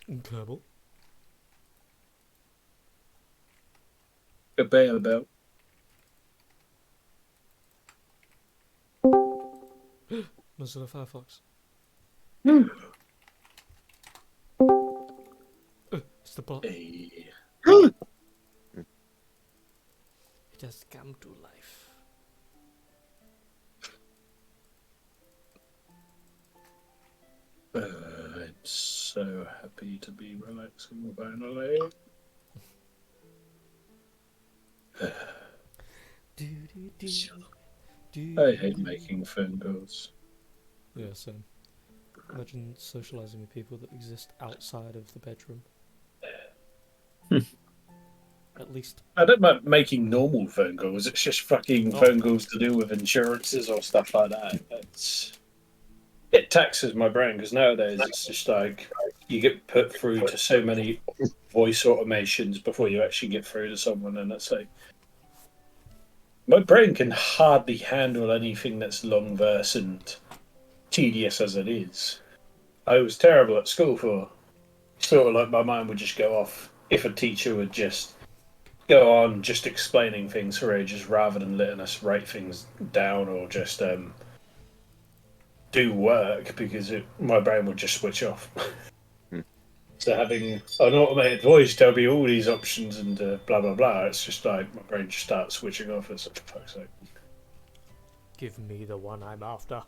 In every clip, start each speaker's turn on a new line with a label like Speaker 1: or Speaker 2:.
Speaker 1: Kerbal.
Speaker 2: About.
Speaker 1: Mozilla Firefox.
Speaker 2: Hmm.
Speaker 1: It's the bot.
Speaker 2: Hey.
Speaker 1: It has come to life.
Speaker 2: I'm so happy to be relaxing finally. I hate making phone calls.
Speaker 1: Yeah, same. Imagine socializing with people that exist outside of the bedroom. At least.
Speaker 2: I don't mind making normal phone calls. It's just fucking
Speaker 1: Oh,
Speaker 2: phone calls to do with insurances or stuff like that. It taxes my brain because nowadays it's just like you get put through to so many voice automations before you actually get through to someone, and it's like my brain can hardly handle anything that's long verse and tedious as it is. I was terrible at school for sort of like my mind would just go off if a teacher would just go on just explaining things for ages rather than letting us write things down or just do work because my brain would just switch off. So having an automated voice tell me all these options and blah blah blah, it's just like my brain just starts switching off. It's like, for fuck's sake.
Speaker 1: give me the one I'm after.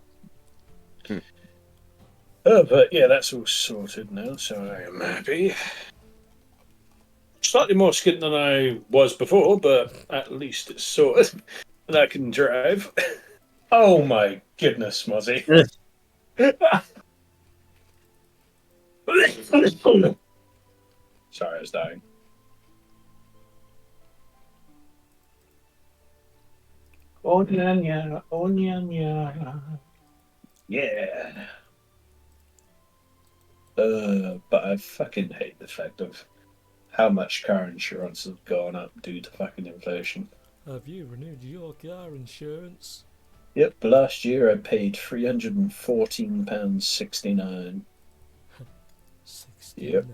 Speaker 2: Oh, but yeah, that's all sorted now, so I am happy. Slightly more skint than I was before, but at least it's sorted. And I can drive. Oh my goodness, Mozzie. Sorry, I was dying. Onyanya, onyanya. Yeah. But I fucking hate the fact of how much car insurance has gone up due to fucking inflation.
Speaker 1: Have you renewed your car insurance?
Speaker 2: Yep, last year I paid £314.69. Yep.
Speaker 1: 69.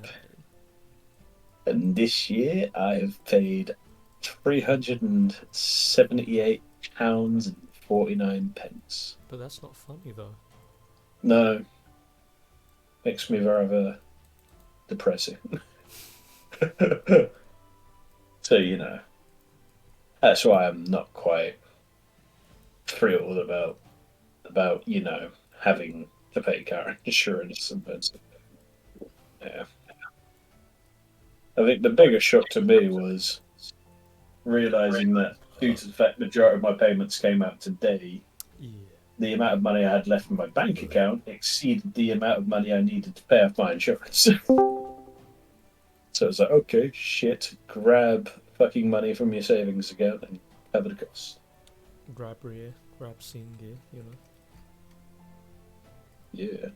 Speaker 2: And this year I have paid £378.49.
Speaker 1: But that's not funny though.
Speaker 2: No, makes me rather depressing. So, that's why I'm not quite thrilled about having to pay car insurance and things. Yeah. I think the biggest shock to me was realizing that due to the fact the majority of my payments came out today,
Speaker 1: Yeah.
Speaker 2: the amount of money I had left in my bank account exceeded the amount of money I needed to pay off my insurance. So it's like, okay, shit, grab fucking money from your savings account and cover the cost.
Speaker 1: Grab rear, grab scene gear, you know.
Speaker 2: Yeah.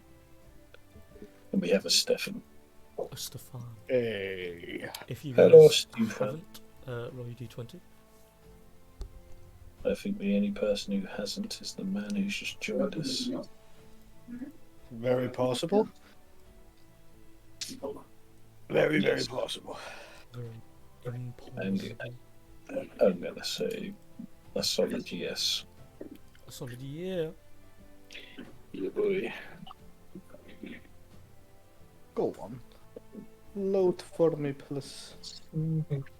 Speaker 2: And we have a Stefan.
Speaker 1: A Stefan.
Speaker 3: Hey.
Speaker 1: If you
Speaker 2: Hello,
Speaker 1: guys
Speaker 2: Stefan.
Speaker 1: haven't, roll your d20.
Speaker 2: I think the only person who hasn't is the man who's just joined us.
Speaker 3: Very possible. Very, very
Speaker 2: Yes.
Speaker 3: possible.
Speaker 1: Very
Speaker 2: I'm
Speaker 1: impossible.
Speaker 2: I'm gonna say a solid yes.
Speaker 1: A solid year.
Speaker 2: Yeah, boy.
Speaker 3: Go on. Load for me, please.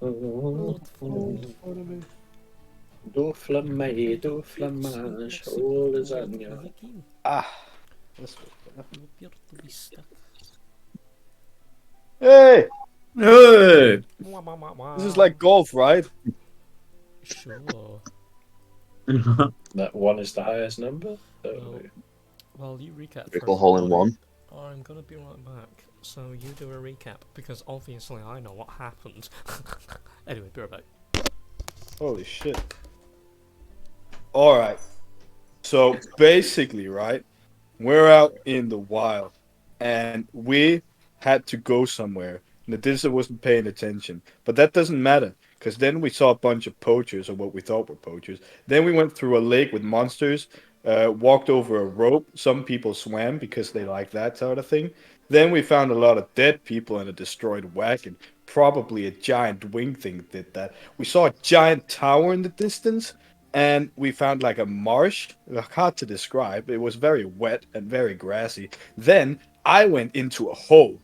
Speaker 1: Load for
Speaker 3: Load
Speaker 1: me.
Speaker 3: for me.
Speaker 2: Do flamme, do flammage, all lasagna.
Speaker 3: Ah. Let's go. Hey!
Speaker 2: Hey!
Speaker 3: This is like golf, right?
Speaker 1: Sure.
Speaker 2: That one is the highest number?
Speaker 1: Well, you recap
Speaker 4: Triple
Speaker 1: for
Speaker 4: hole in
Speaker 1: everybody.
Speaker 4: one.
Speaker 1: I'm gonna be right back. So you do a recap because obviously I know what happened. Anyway, be right back.
Speaker 3: Holy shit. Alright. So basically, right? We're out in the wild and we had to go somewhere. Nadisa wasn't paying attention. But that doesn't matter because then we saw a bunch of poachers or what we thought were poachers. Then we went through a lake with monsters, walked over a rope. Some people swam because they like that sort of thing. Then we found a lot of dead people and a destroyed wagon. Probably a giant wing thing did that. We saw a giant tower in the distance, and we found like a marsh. Hard to describe. It was very wet and very grassy. Then I went into a hole,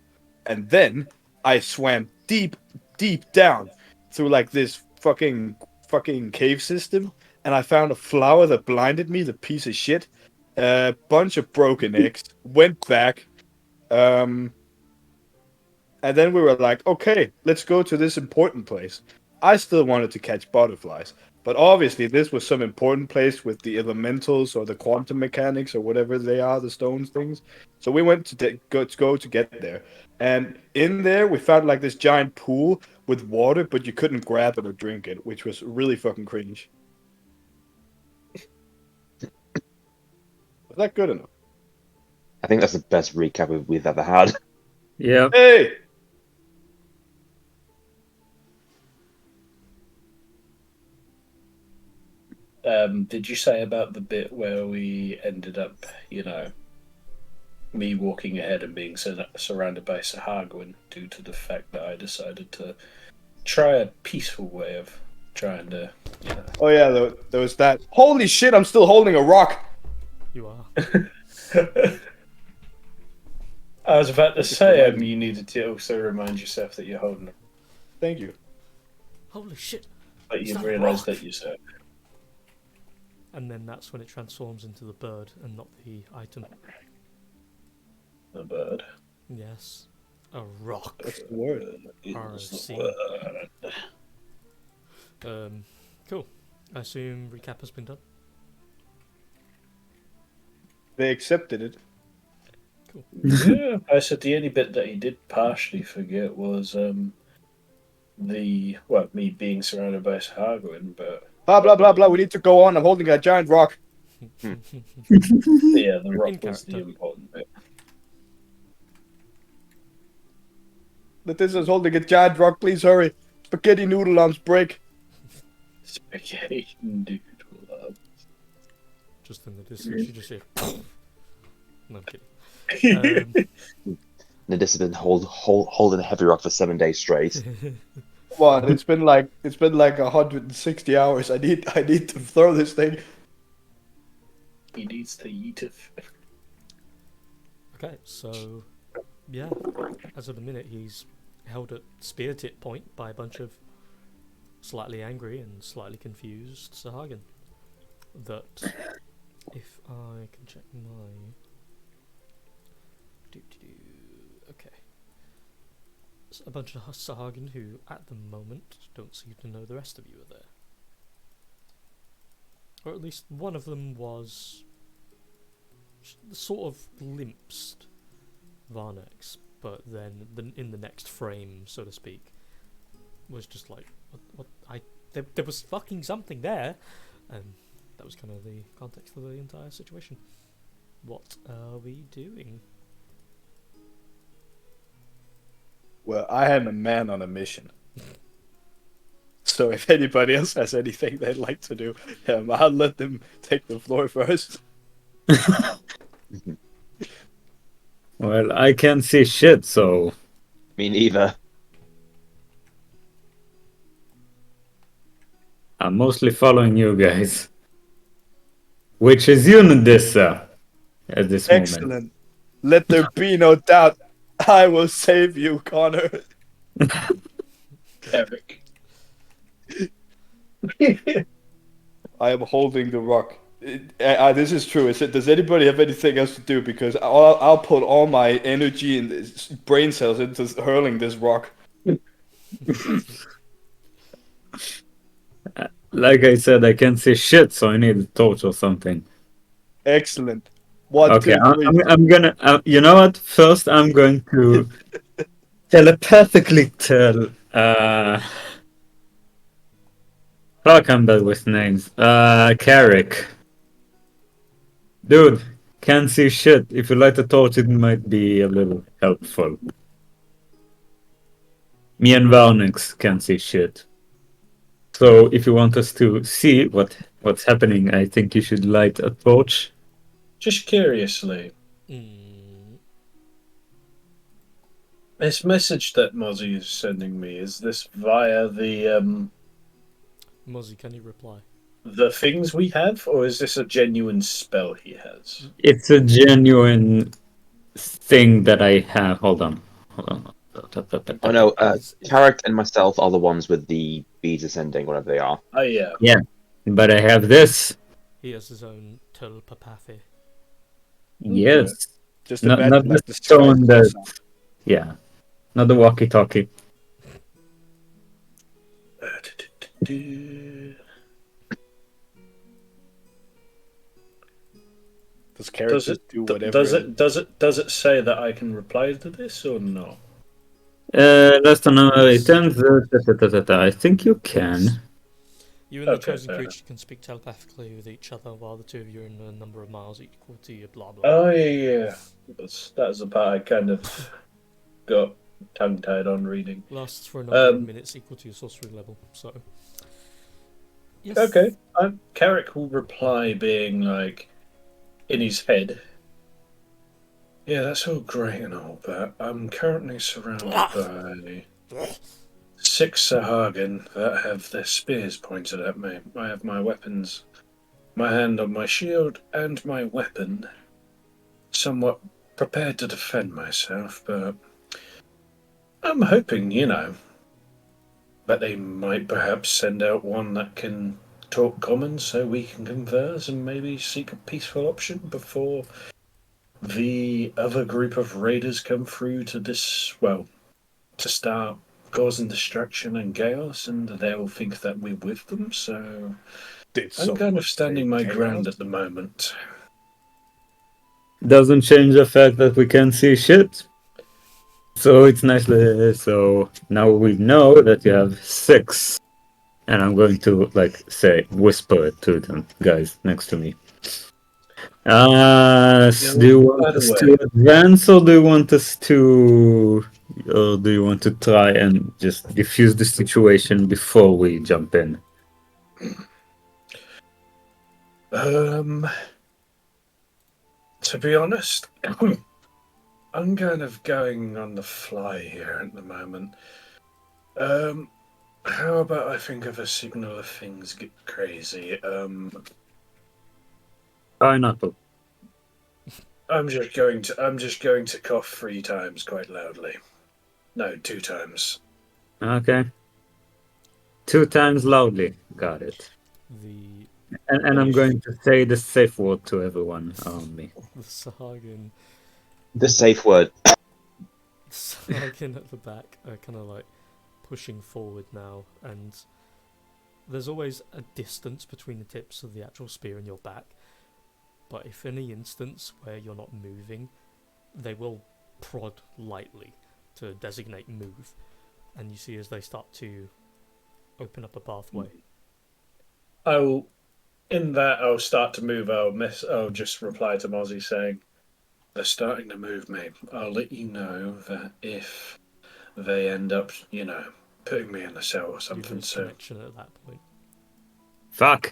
Speaker 3: and then I swam deep, deep down through like this fucking cave system, and I found a flower that blinded me. The piece of shit. A bunch of broken eggs. Went back. And then we were like, okay, let's go to this important place. I still wanted to catch butterflies, but obviously this was some important place with the elementals or the quantum mechanics or whatever they are, the stones things. So we went to go to get there. And in there, we found like this giant pool with water, but you couldn't grab it or drink it, which was really fucking cringe. Was that good enough?
Speaker 4: I think that's the best recap we've ever had.
Speaker 5: Yeah.
Speaker 3: Hey!
Speaker 2: Did you say about the bit where we ended up, me walking ahead and being surrounded by Sahagwin due to the fact that I decided to try a peaceful way of trying to,
Speaker 3: Oh yeah, there was that. Holy shit, I'm still holding a rock!
Speaker 1: You are.
Speaker 2: I was about to say, you needed to also remind yourself that you're holding it,
Speaker 3: Thank you.
Speaker 1: Holy shit!
Speaker 2: but
Speaker 1: It's
Speaker 2: you
Speaker 1: not a
Speaker 2: realised
Speaker 1: rock.
Speaker 2: that yourself.
Speaker 1: And then that's when it transforms into the bird and not the item.
Speaker 2: The bird.
Speaker 1: Yes. A rock.
Speaker 3: That's the word.
Speaker 2: Is the
Speaker 1: RC.
Speaker 2: word.
Speaker 1: Cool. I assume recap has been done.
Speaker 3: They accepted it.
Speaker 2: Yeah, I said the only bit that he did partially forget was me being surrounded by Sahagwin, but
Speaker 3: Blah blah blah blah. We need to go on. I'm holding a giant rock.
Speaker 2: yeah, the rock
Speaker 1: In
Speaker 2: was the
Speaker 1: character.
Speaker 2: important bit.
Speaker 3: Leticia's holding a giant rock. Please hurry. Spaghetti noodle arms break.
Speaker 2: Spaghetti noodle.
Speaker 1: Just in the distance, you just hear. No, I'm kidding.
Speaker 4: Nadis has been holding a heavy rock for 7 days straight.
Speaker 3: What? It's been like 160 hours. I need to throw this thing.
Speaker 2: He needs to eat it.
Speaker 1: Okay, so yeah, as of the minute, he's held at spear tip point by a bunch of slightly angry and slightly confused Sahagin. That, if I can check my. Okay. It's a bunch of Sahagin who, at the moment, don't seem to know the rest of you are there. Or at least one of them was sort of glimpsed Varnex, but then in the next frame, so to speak, was just like, there was fucking something there, and that was kind of the context of the entire situation. What are we doing?
Speaker 3: Well, I am a man on a mission. So if anybody else has anything they'd like to do, I'll let them take the floor first.
Speaker 5: Well, I can't see shit, so
Speaker 4: Me neither.
Speaker 5: I'm mostly following you guys. Which is you, Nadissa, at this moment.
Speaker 3: Excellent. Let there be no doubt. I will save you, Connor.
Speaker 2: Eric.
Speaker 3: I am holding the rock. This is true. Does anybody have anything else to do? Because I'll put all my energy and brain cells into hurling this rock.
Speaker 5: Like I said, I can't see shit, so I need a torch or something.
Speaker 3: Excellent. One,
Speaker 5: Okay,
Speaker 3: two, three.
Speaker 5: I'm gonna. You know what? First, I'm going to telepathically tell. Fuck, I'm bad with names. Carrick. Dude, can't see shit. If you light a torch, it might be a little helpful. Me and Varnix can't see shit. So if you want us to see what's happening, I think you should light a torch.
Speaker 2: Just curiously, This message that Mozzie is sending me, is this via
Speaker 1: Muzzy, can you reply?
Speaker 2: the things we have, or is this a genuine spell he has?
Speaker 5: It's a genuine thing that I have. Hold on.
Speaker 4: Oh no,
Speaker 1: It's-
Speaker 4: Carrick and myself are the ones with the beads ascending, whatever they are.
Speaker 2: Oh yeah.
Speaker 5: Yeah, but I have this.
Speaker 1: He has his own telepathy.
Speaker 5: Yes.
Speaker 3: Just
Speaker 5: Not
Speaker 3: imagine
Speaker 5: the
Speaker 3: like the
Speaker 5: stone
Speaker 3: size
Speaker 5: that.
Speaker 3: of the
Speaker 5: Yeah. Not the walkie-talkie.
Speaker 3: Does Carrick
Speaker 2: Does it
Speaker 3: just do whatever?
Speaker 2: does it say that I can reply to this or no?
Speaker 5: Last on items. I think you can.
Speaker 1: You and the
Speaker 2: Okay,
Speaker 1: chosen
Speaker 2: fair
Speaker 1: creature can speak telepathically with each other while the two of you are in a number of miles equal to you, blah blah.
Speaker 2: Oh yeah. That's the part I kind of got tongue tied on reading.
Speaker 1: Lasts for a number of
Speaker 2: Um,
Speaker 1: minutes equal to your sorcery level. So. Yes.
Speaker 2: okay. Carrick will reply being like in his head. Yeah, that's all great and all, but I'm currently surrounded by 6 Sahagin that have their spears pointed at me. I have my weapons, my hand on my shield, and my weapon, somewhat prepared to defend myself, but I'm hoping, that they might perhaps send out one that can talk common so we can converse and maybe seek a peaceful option before the other group of raiders come through to start causing distraction and chaos, and they'll think that we're with them, so
Speaker 3: Did
Speaker 2: I'm kind
Speaker 3: someone
Speaker 2: of standing
Speaker 3: say
Speaker 2: my
Speaker 3: chaos?
Speaker 2: ground at the moment.
Speaker 5: Doesn't change the fact that we can't see shit. So it's nice. So now we know that you have 6. And I'm going to whisper it to them guys next to me. Do you
Speaker 2: By
Speaker 5: want
Speaker 2: the
Speaker 5: us
Speaker 2: way,
Speaker 5: to advance, or do you want to try and just diffuse the situation before we jump in?
Speaker 2: to be honest, I'm kind of going on the fly here at the moment. How about I think of a signal if things get crazy?
Speaker 5: Pineapple.
Speaker 2: I'm just going to cough 3 times quite loudly. No, 2 times.
Speaker 5: Okay. 2 times loudly. Got it.
Speaker 1: The
Speaker 5: And I'm going to say the safe word to everyone around me.
Speaker 1: Sahagin
Speaker 4: The safe word.
Speaker 1: Sahagin at the back are kind of like pushing forward now, and there's always a distance between the tips of the actual spear and your back. But if any instance where you're not moving, they will prod lightly to designate move, and you see as they start to open up a pathway.
Speaker 2: I'll I'll start to move. I'll just reply to Mozzie saying, "They're starting to move me. I'll let you know that if they end up, putting me in a cell or
Speaker 1: You
Speaker 2: something."
Speaker 1: lose
Speaker 2: So
Speaker 1: connection at that point.
Speaker 5: Fuck.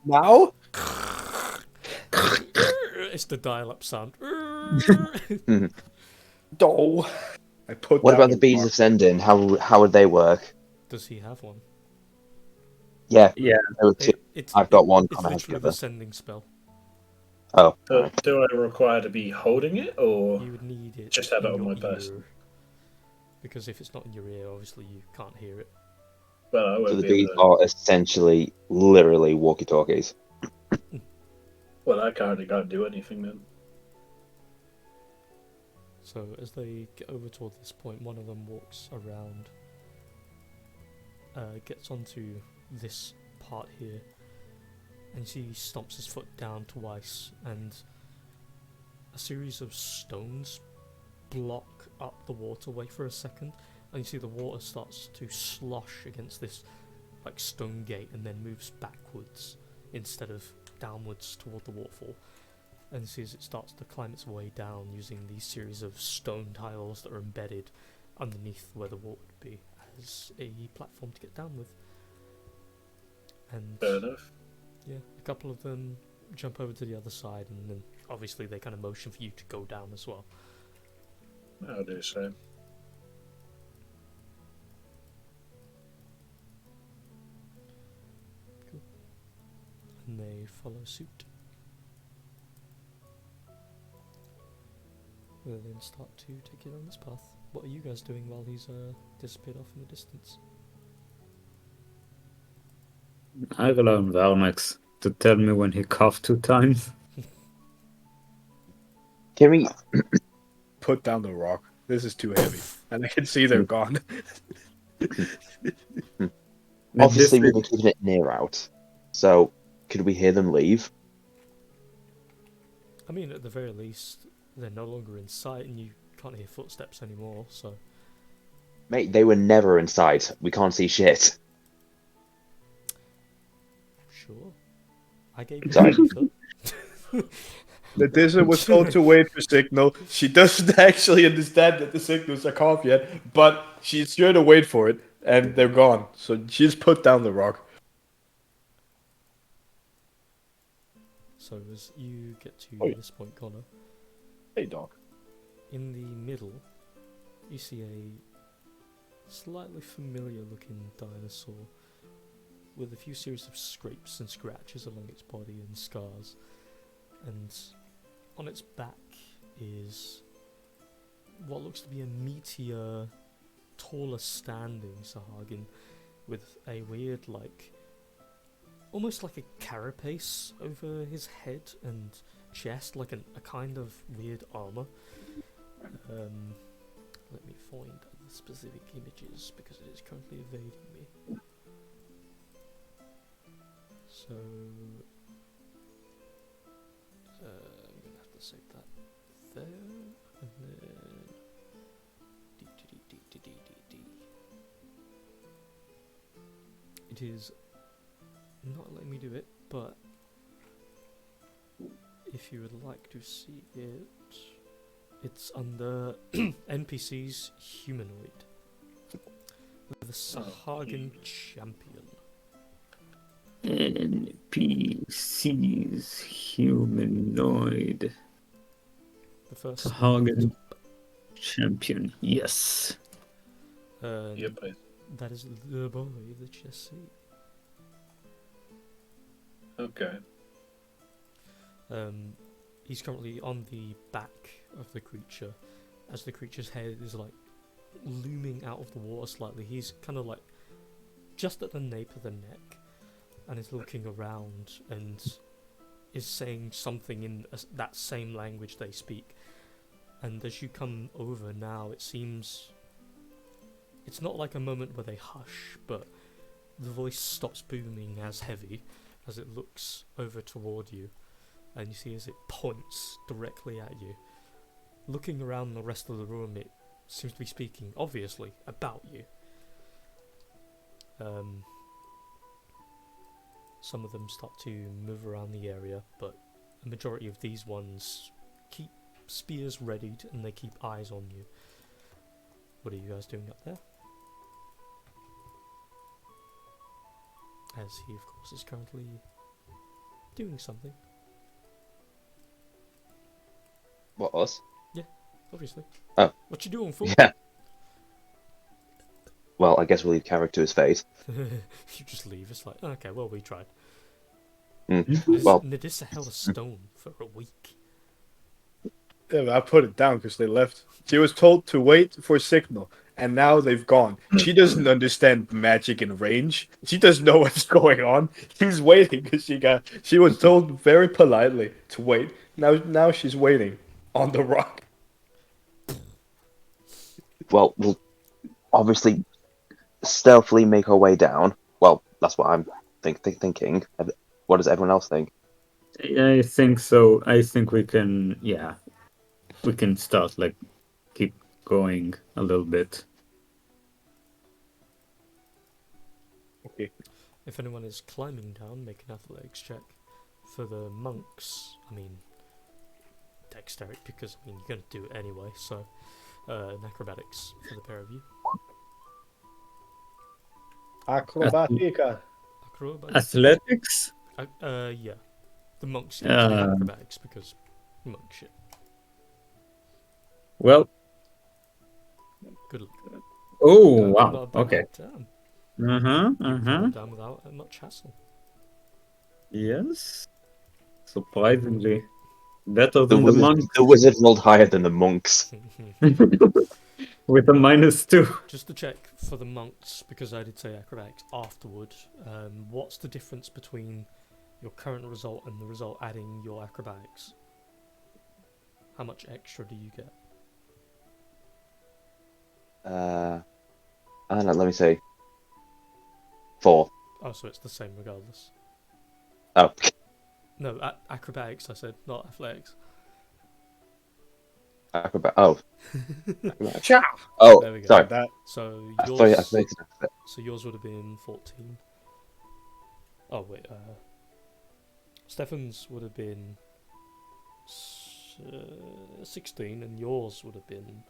Speaker 3: Now?
Speaker 1: It's the dial-up sound.
Speaker 3: No. I put
Speaker 4: What
Speaker 3: down
Speaker 4: about the beads
Speaker 3: mark.
Speaker 4: ascending? How would they work?
Speaker 1: Does he have one?
Speaker 4: Yeah,
Speaker 5: Yeah.
Speaker 4: there were 2.
Speaker 1: It's
Speaker 4: I've got one.
Speaker 1: It's
Speaker 4: Connor has the
Speaker 1: literally the
Speaker 4: other.
Speaker 1: sending spell.
Speaker 4: Oh,
Speaker 2: do I require to be holding it, or
Speaker 1: You would need it
Speaker 2: just have it
Speaker 1: in
Speaker 2: on
Speaker 1: your
Speaker 2: my
Speaker 1: ear,
Speaker 2: person?
Speaker 1: because if it's not in your ear, obviously you can't hear it.
Speaker 2: Well, I
Speaker 4: so
Speaker 2: won't
Speaker 4: the
Speaker 2: be able
Speaker 4: beads
Speaker 2: to.
Speaker 4: are essentially, literally walkie-talkies.
Speaker 2: Well, I can't do anything then.
Speaker 1: So as they get over toward this point, one of them walks around, gets onto this part here, and you see he stomps his foot down twice, and a series of stones block up the waterway for a second, and you see the water starts to slosh against this like stone gate and then moves backwards instead of downwards toward the waterfall. And you see as it starts to climb its way down using these series of stone tiles that are embedded underneath where the water would be as a platform to get down with. And
Speaker 2: Fair enough.
Speaker 1: yeah, a couple of them jump over to the other side, and then obviously they kind of motion for you to go down as well.
Speaker 2: I'll do so.
Speaker 1: And they follow suit. We'll then start to take it on this path. What are you guys doing while he's disappeared off in the distance?
Speaker 5: I rely on Valmax to tell me when he coughed 2 times.
Speaker 4: Can we?
Speaker 3: Put down the rock. This is too heavy. And I can see they're gone.
Speaker 4: Obviously, we've been keeping it near out. So, could we hear them leave?
Speaker 1: I mean, at the very least, they're no longer in sight and you can't hear footsteps anymore, so...
Speaker 4: Mate, they were never in sight. We can't see shit.
Speaker 1: Sure. I gave you
Speaker 4: Sorry.
Speaker 1: info.
Speaker 3: Letizia was told to wait for signal. She doesn't actually understand that the signals are off yet, but she's sure to wait for it, and they're gone. So she's put down the rock.
Speaker 1: So as you get to
Speaker 3: Oi.
Speaker 1: this point, Connor,
Speaker 3: Hey, dog.
Speaker 1: in the middle, you see a slightly familiar looking dinosaur with a few series of scrapes and scratches along its body and scars. And on its back is what looks to be a meteor, taller standing Sahagin with a weird, like, almost like a carapace over his head and chest, like a kind of weird armor. Let me find the specific images because it is currently evading me. So I'm gonna have to save that there, and then D. It is not letting me do it, but if you would like to see it, it's under NPCs humanoid. The Sahagin champion.
Speaker 5: NPCs humanoid.
Speaker 1: The first
Speaker 5: Hagen champion. Yes.
Speaker 2: Yep.
Speaker 1: That is the boy that you see.
Speaker 2: Okay.
Speaker 1: He's currently on the back of the creature, as the creature's head is like looming out of the water slightly. He's kind of like just at the nape of the neck, and is looking around and is saying something in that same language they speak. And as you come over now, it seems it's not like a moment where they hush, but the voice stops booming as heavy as it looks over toward you, and you see as it points directly at you. Looking around the rest of the room, it seems to be speaking, obviously, about you. Some of them start to move around the area, but the majority of these ones keep spears readied and they keep eyes on you. What are you guys doing up there? As he, of course, is currently doing something,
Speaker 4: What, us?
Speaker 1: obviously.
Speaker 4: Oh.
Speaker 1: What you doing, fool?
Speaker 4: Yeah. Well, I guess we'll leave Carrick to his fate.
Speaker 1: You just leave. It's like, okay, well, we tried.
Speaker 4: Well,
Speaker 1: Nadissa held a stone for a week.
Speaker 3: Yeah, I put it down because they left. She was told to wait for signal, and now they've gone. She doesn't understand magic in range. She doesn't know what's going on. She's waiting because she was told very politely to wait. Now she's waiting on the rock.
Speaker 4: well, we'll obviously stealthily make our way down. Well, that's what I'm thinking. What does everyone else think?
Speaker 5: I think so. I think we can, yeah, we can start, like, keep going a little bit.
Speaker 3: Okay.
Speaker 1: If anyone is climbing down, make an athletics check. For the monks, I mean, dexterity, because I mean you're gonna do it anyway. So, acrobatics for the pair of you.
Speaker 3: Acrobatica.
Speaker 1: Acrobatics.
Speaker 5: Athletics?
Speaker 1: Yeah. The monks get to do acrobatics because monk shit.
Speaker 5: Well,
Speaker 1: Good luck.
Speaker 5: Oh,
Speaker 1: No,
Speaker 5: wow.
Speaker 1: not a bad
Speaker 5: Okay.
Speaker 1: Damn.
Speaker 5: Uh-huh,
Speaker 1: You brought
Speaker 5: uh-huh.
Speaker 1: it down without much hassle.
Speaker 5: Yes. Surprisingly. Better
Speaker 4: The
Speaker 5: than the
Speaker 4: wizard,
Speaker 5: monk.
Speaker 4: the wizard rolled higher than the monks.
Speaker 5: With a -2.
Speaker 1: Just to check for the monks, because I did say acrobatics afterward, what's the difference between your current result and the result adding your acrobatics? How much extra do you get?
Speaker 4: I don't know, let me see. 4.
Speaker 1: Oh, so it's the same regardless.
Speaker 4: Oh,
Speaker 1: No, acrobatics I said, not athletics.
Speaker 4: acrobat. Oh, acrobat.
Speaker 3: Cha!
Speaker 4: Oh,
Speaker 1: There we go.
Speaker 4: sorry.
Speaker 3: That
Speaker 1: So
Speaker 4: I thought
Speaker 1: yours,
Speaker 4: you said
Speaker 1: so yours would have been 14. Oh wait, Stefan's would have been 16, and yours would have been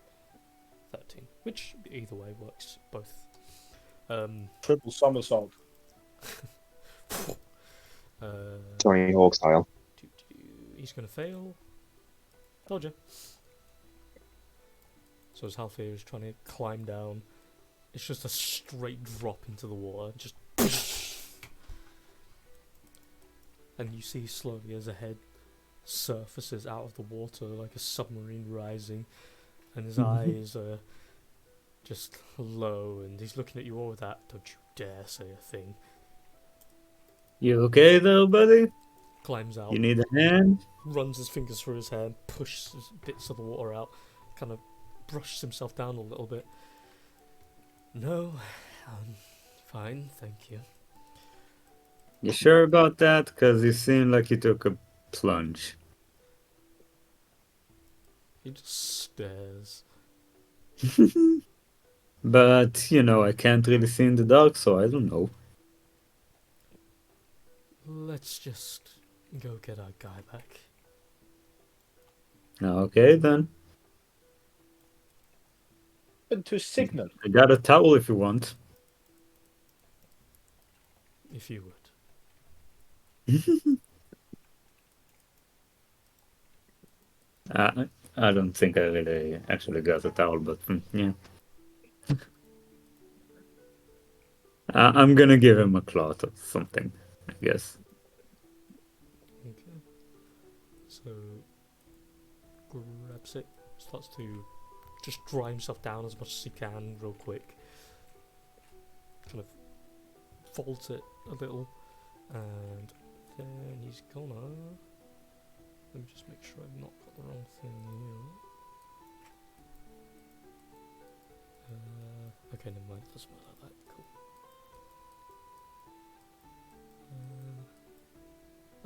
Speaker 1: 13. Which either way works. Both.
Speaker 3: triple somersault.
Speaker 4: Tony Hawk style.
Speaker 1: He's gonna fail. Told you. So as Halfir is trying to climb down, it's just a straight drop into the water. Just. And you see slowly as a head surfaces out of the water like a submarine rising, and his eyes are just low, and he's looking at you all with that, "Don't you dare say a thing."
Speaker 5: You okay there, buddy?
Speaker 1: Climbs out,
Speaker 5: You need a hand?
Speaker 1: runs his fingers through his hair, pushes bits of the water out, kind of brushes himself down a little bit. "No, I'm fine, thank you."
Speaker 5: You sure about that? Because you seem like you took a plunge.
Speaker 1: He just stares.
Speaker 5: But, you know, I can't really see in the dark, so I don't know.
Speaker 1: "Let's just go get our guy back."
Speaker 5: Okay, then.
Speaker 3: Into signal.
Speaker 5: I got a towel if you want.
Speaker 1: If you would.
Speaker 5: I don't think I really actually got a towel, but yeah. I'm gonna give him a cloth or something, I guess.
Speaker 1: Okay. So grabs it, starts to just dry himself down as much as he can, real quick. Kind of folds it a little, and then he's gonna. Let me just make sure I've not got the wrong thing here. Okay, never mind. Doesn't matter like that. Cool.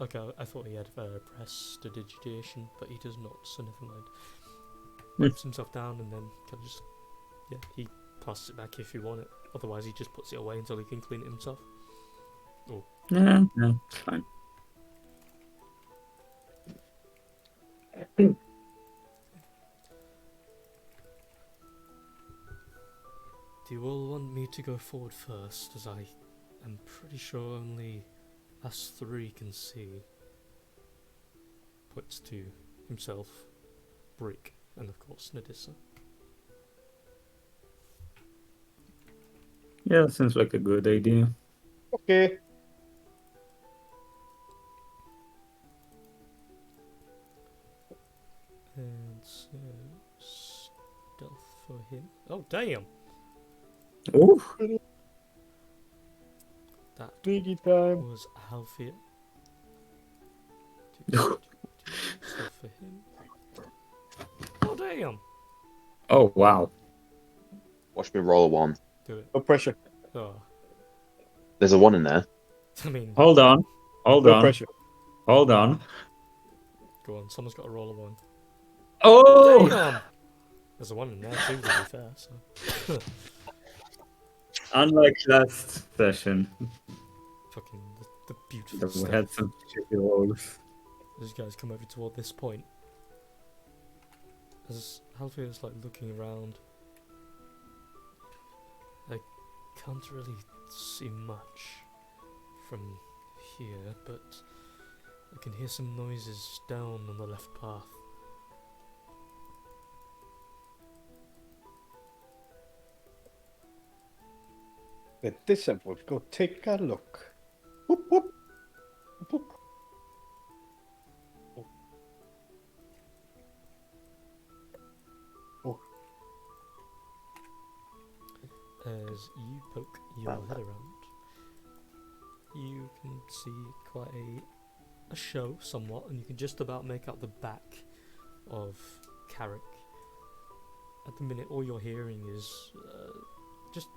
Speaker 1: Okay, I thought he had prestidigitation, but he does not, so never mind. Wipes himself down and then kind of just, yeah, he passes it back if you want it. Otherwise, he just puts it away until he can clean it himself.
Speaker 5: Yeah, no, it's fine.
Speaker 1: Do you all want me to go forward first, as I am pretty sure only us three can see? Puts to himself, Brick, and of course Nadissa.
Speaker 5: Yeah, seems like a good idea.
Speaker 3: Okay.
Speaker 1: And so, stealth for him. Oh, damn!
Speaker 5: Oh,
Speaker 1: That
Speaker 3: Biggie time.
Speaker 1: was Halfir. Stealth for him. Oh, damn!
Speaker 5: oh wow.
Speaker 4: Watch me roll a 1.
Speaker 1: Do it.
Speaker 3: No pressure.
Speaker 1: Oh,
Speaker 4: There's a 1 in there.
Speaker 1: I mean,
Speaker 5: Hold on, hold
Speaker 3: No
Speaker 5: on,
Speaker 3: pressure.
Speaker 5: hold on.
Speaker 1: go on, someone's got to roll a 1.
Speaker 5: Oh!
Speaker 1: Damn! There's a 1 in there too, to be fair, so.
Speaker 5: Unlike last session,
Speaker 1: Fucking the beautiful
Speaker 5: we
Speaker 1: stuff.
Speaker 5: had some shitty rolls.
Speaker 1: As you guys come over toward this point, as Halfir is like looking around, I can't really see much from here, but I can hear some noises down on the left path.
Speaker 3: Let this will go take a look. Whoop, whoop. Whoop. Oh. Oh.
Speaker 1: As you poke your head around, you can see quite a show somewhat, and you can just about make out the back of Carrick. At the minute, all you're hearing is just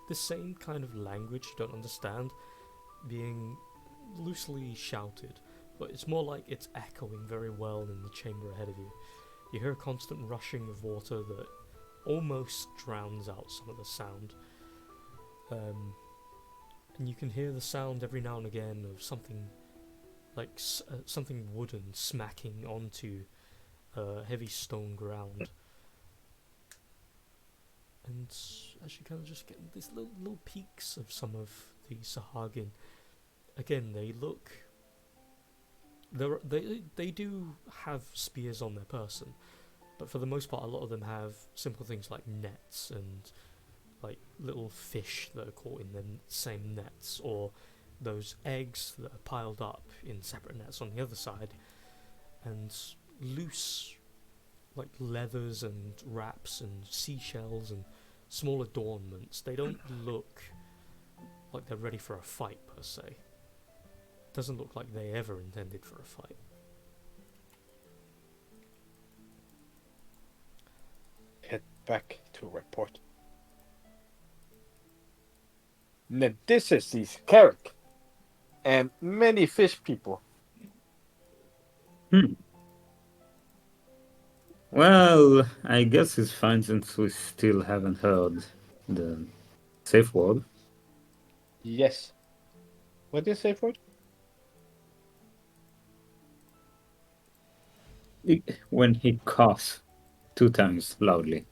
Speaker 1: the same kind of language you don't understand being loosely shouted, but it's more like it's echoing very well in the chamber ahead of you. You hear a constant rushing of water that almost drowns out some of the sound. And you can hear the sound every now and again of something like something wooden smacking onto heavy stone ground. And as you kind of just get these little peaks of some of the Sahagin, again they do have spears on their person, but for the most part a lot of them have simple things like nets and like little fish that are caught in the same nets, or those eggs that are piled up in separate nets on the other side, and loose like leathers and wraps and seashells and small adornments. They don't look like they're ready for a fight per se. Doesn't look like they ever intended for a fight.
Speaker 3: Head back to report. Now this is these Carrick and many fish people.
Speaker 5: Well, I guess it's fine since we still haven't heard the safe word.
Speaker 3: Yes. What did you say for it?
Speaker 5: When he coughs 2 times loudly.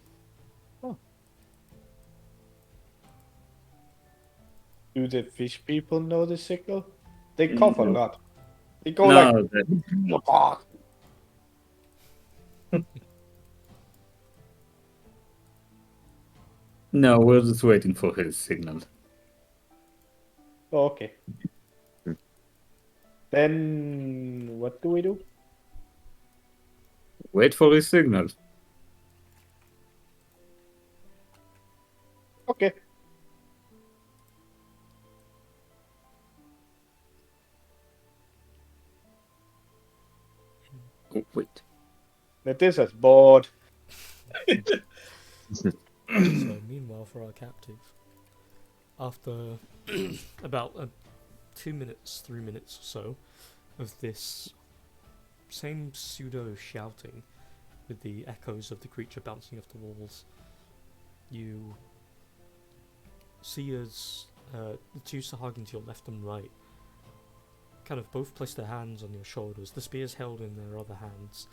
Speaker 3: Do the fish people know the signal? They cough a
Speaker 5: No.
Speaker 3: lot. They go
Speaker 5: No,
Speaker 3: like. "Ah."
Speaker 5: no, we're just waiting for his signal.
Speaker 3: Oh, okay. Then what do we do?
Speaker 5: Wait for his signal.
Speaker 3: Okay.
Speaker 5: Oh, wait.
Speaker 3: Now this is bored.
Speaker 1: So meanwhile, for our captive, after about 2 minutes, 3 minutes or so of this same pseudo shouting with the echoes of the creature bouncing off the walls, you see as the two Sahagin to your left and right kind of both place their hands on your shoulders, the spears held in their other hands,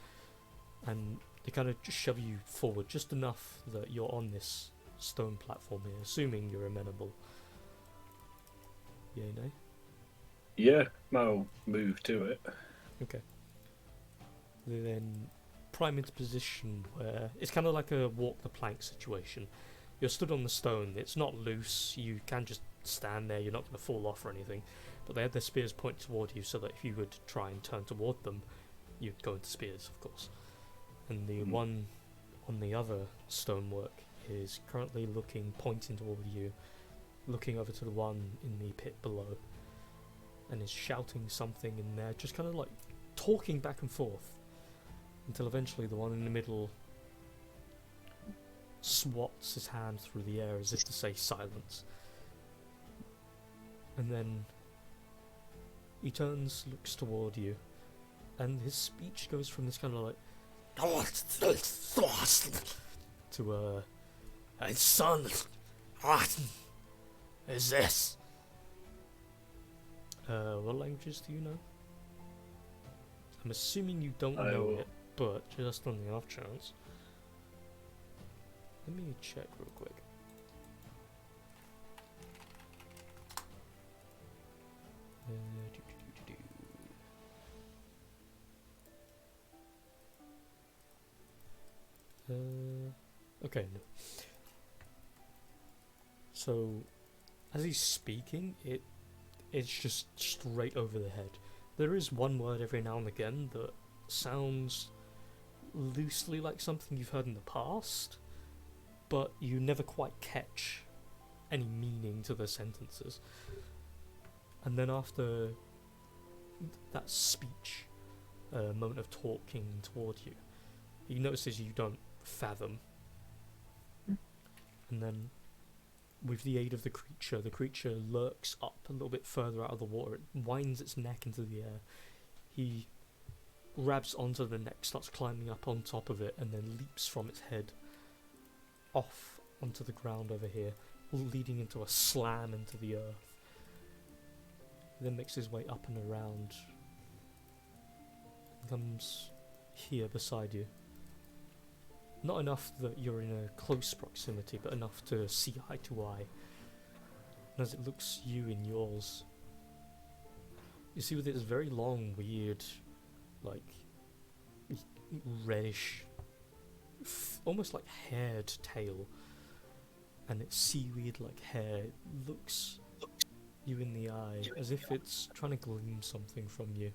Speaker 1: and they kind of just shove you forward just enough that you're on this stone platform here, assuming you're amenable. Yay, nay?
Speaker 2: Yeah, I'll move to it.
Speaker 1: Okay. They then prime into position where it's kind of like a walk the plank situation. You're stood on the stone, it's not loose, you can just stand there, you're not going to fall off or anything, but they had their spears point toward you so that if you would try and turn toward them, you'd go into spears, of course. And the one on the other stonework is currently pointing toward you, looking over to the one in the pit below, and is shouting something in there, just kind of like talking back and forth, until eventually the one in the middle swats his hand through the air as if to say silence. And then he turns, looks toward you, and his speech goes from this kind of like to "Hey son, what is this?" What languages do you know? I'm assuming you don't know it, but just on the off chance. Let me check real quick. Okay, no. So, as he's speaking, it's just straight over the head. There is one word every now and again that sounds loosely like something you've heard in the past, but you never quite catch any meaning to the sentences. And then after that speech, moment of talking toward you, he notices you don't fathom. And then, with the aid of the creature lurks up a little bit further out of the water. It winds its neck into the air. He grabs onto the neck, starts climbing up on top of it, and then leaps from its head off onto the ground over here, leading into a slam into the earth. He then makes his way up and around, and comes here beside you. Not enough that you're in a close proximity, but enough to see eye to eye. And as it looks you in yours, you see with its very long, weird, like, reddish, almost like haired tail, and its seaweed-like hair, it looks you in the eye, as if it's trying to glean something from you.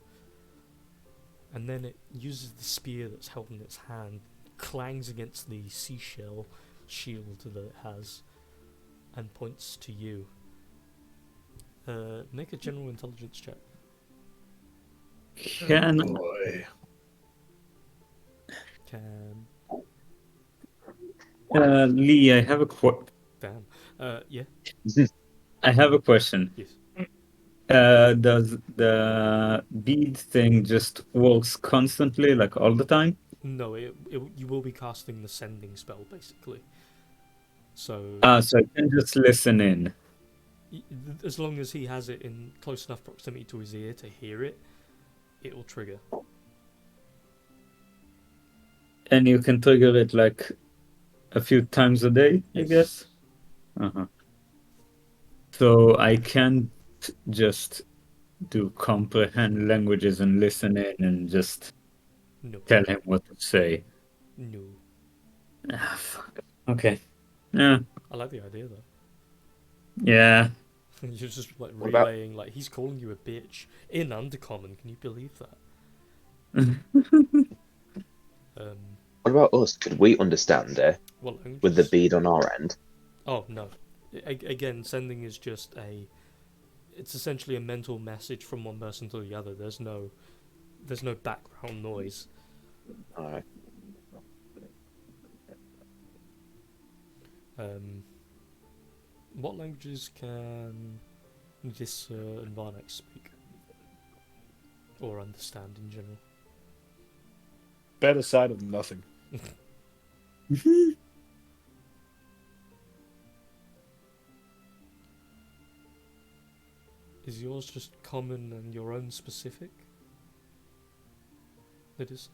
Speaker 1: And then it uses the spear that's held in its hand, clangs against the seashell shield that it has, and points to you. Make a general intelligence check.
Speaker 5: Can
Speaker 2: Boy.
Speaker 1: Can...
Speaker 5: Lee, I have a
Speaker 1: Damn. Yeah.
Speaker 5: I have a question.
Speaker 1: Yes.
Speaker 5: Does the bead thing just works constantly, like all the time?
Speaker 1: No, you will be casting the sending spell, basically. So...
Speaker 5: So I can just listen in.
Speaker 1: as long as he has it in close enough proximity to his ear to hear it, it will trigger.
Speaker 5: And you can trigger it like a few times a day, I guess? Uh-huh. So I can't just do comprehend languages and listen in and just
Speaker 1: No.
Speaker 5: tell him what to say.
Speaker 1: No.
Speaker 5: Ah, fuck. Okay. Yeah.
Speaker 1: I like the idea, though.
Speaker 5: Yeah.
Speaker 1: You're just like
Speaker 4: What about-
Speaker 1: relaying, like, he's calling you a bitch in Undercommon. Can you believe that?
Speaker 4: What about us? Could we understand it
Speaker 1: What languages?
Speaker 4: with the bead on our end?
Speaker 1: Oh, no. Again, sending is just it's essentially a mental message from one person to the other. There's no background noise.
Speaker 4: Alright.
Speaker 1: What languages can this and Varnak speak? Or understand in general?
Speaker 3: Better side of nothing.
Speaker 1: Is yours just common and your own specific? It is.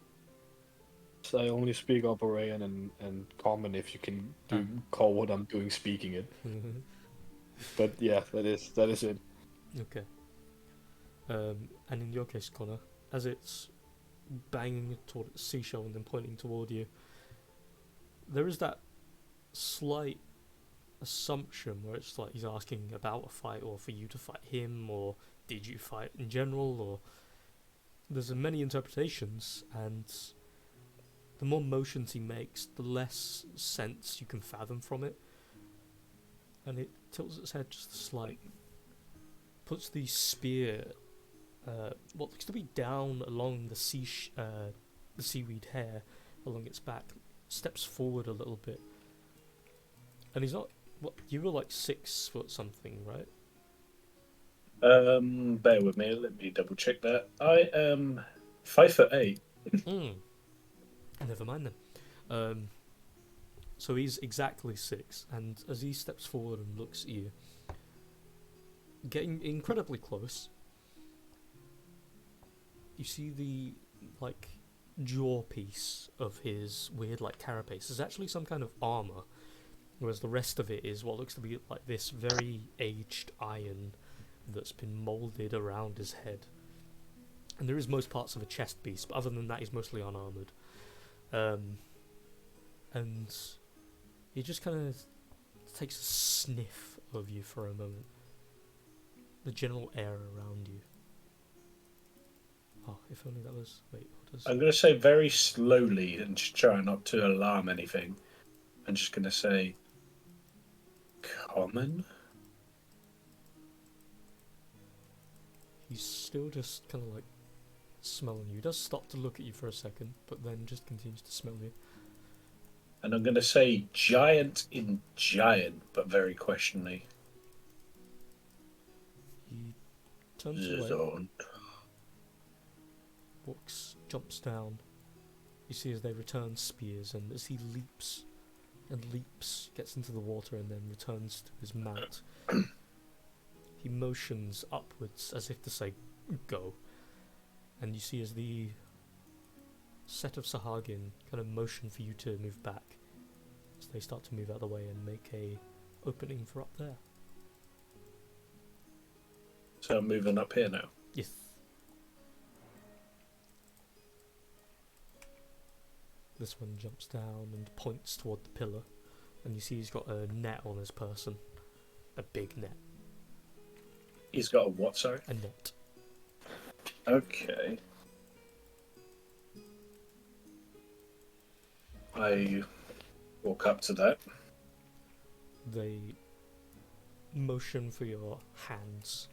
Speaker 3: So I only speak Operayan and Common if you can call what I'm doing speaking it. But yeah, that is it.
Speaker 1: Okay. And in your case, Connor, as it's banging toward the seashell and then pointing toward you, there is that slight assumption where it's like he's asking about a fight or for you to fight him or did you fight in general, or there's many interpretations, and the more motions he makes, the less sense you can fathom from it. And it tilts its head just slight, puts the spear, what looks to be down along the seaweed hair along its back, steps forward a little bit. And he's not, what, you were like 6 foot something, right?
Speaker 2: Bear with me, let me double check that. I am 5'8".
Speaker 1: Never mind then. So he's exactly 6, and as he steps forward and looks at you, getting incredibly close, you see the, like, jaw piece of his weird, like, carapace is actually some kind of armor, whereas the rest of it is what looks to be like this very aged iron that's been molded around his head. And there is most parts of a chest piece, but other than that, he's mostly unarmored. And he just kind of takes a sniff of you for a moment. The general air around you. Oh, if only that was... Wait, what does...
Speaker 2: I'm going to say very slowly and just try not to alarm anything. I'm just going to say common.
Speaker 1: He's still just kind of like smelling you. He does stop to look at you for a second, but then just continues to smell you.
Speaker 2: And I'm going to say giant in giant, but very questioningly.
Speaker 1: He turns away,
Speaker 2: Zone.
Speaker 1: walks, jumps down. You see as they return spears, and as he leaps and leaps, gets into the water and then returns to his mount. He motions upwards as if to say, go. And you see as the set of Sahagin kind of motion for you to move back, as they start to move out of the way and make a opening for up there.
Speaker 2: So I'm moving up here now.
Speaker 1: Yes. This one jumps down and points toward the pillar, and you see he's got a net on his person. A big net.
Speaker 2: He's got a what, sorry?
Speaker 1: A net.
Speaker 2: Okay. I walk up to that.
Speaker 1: They motion for your hands,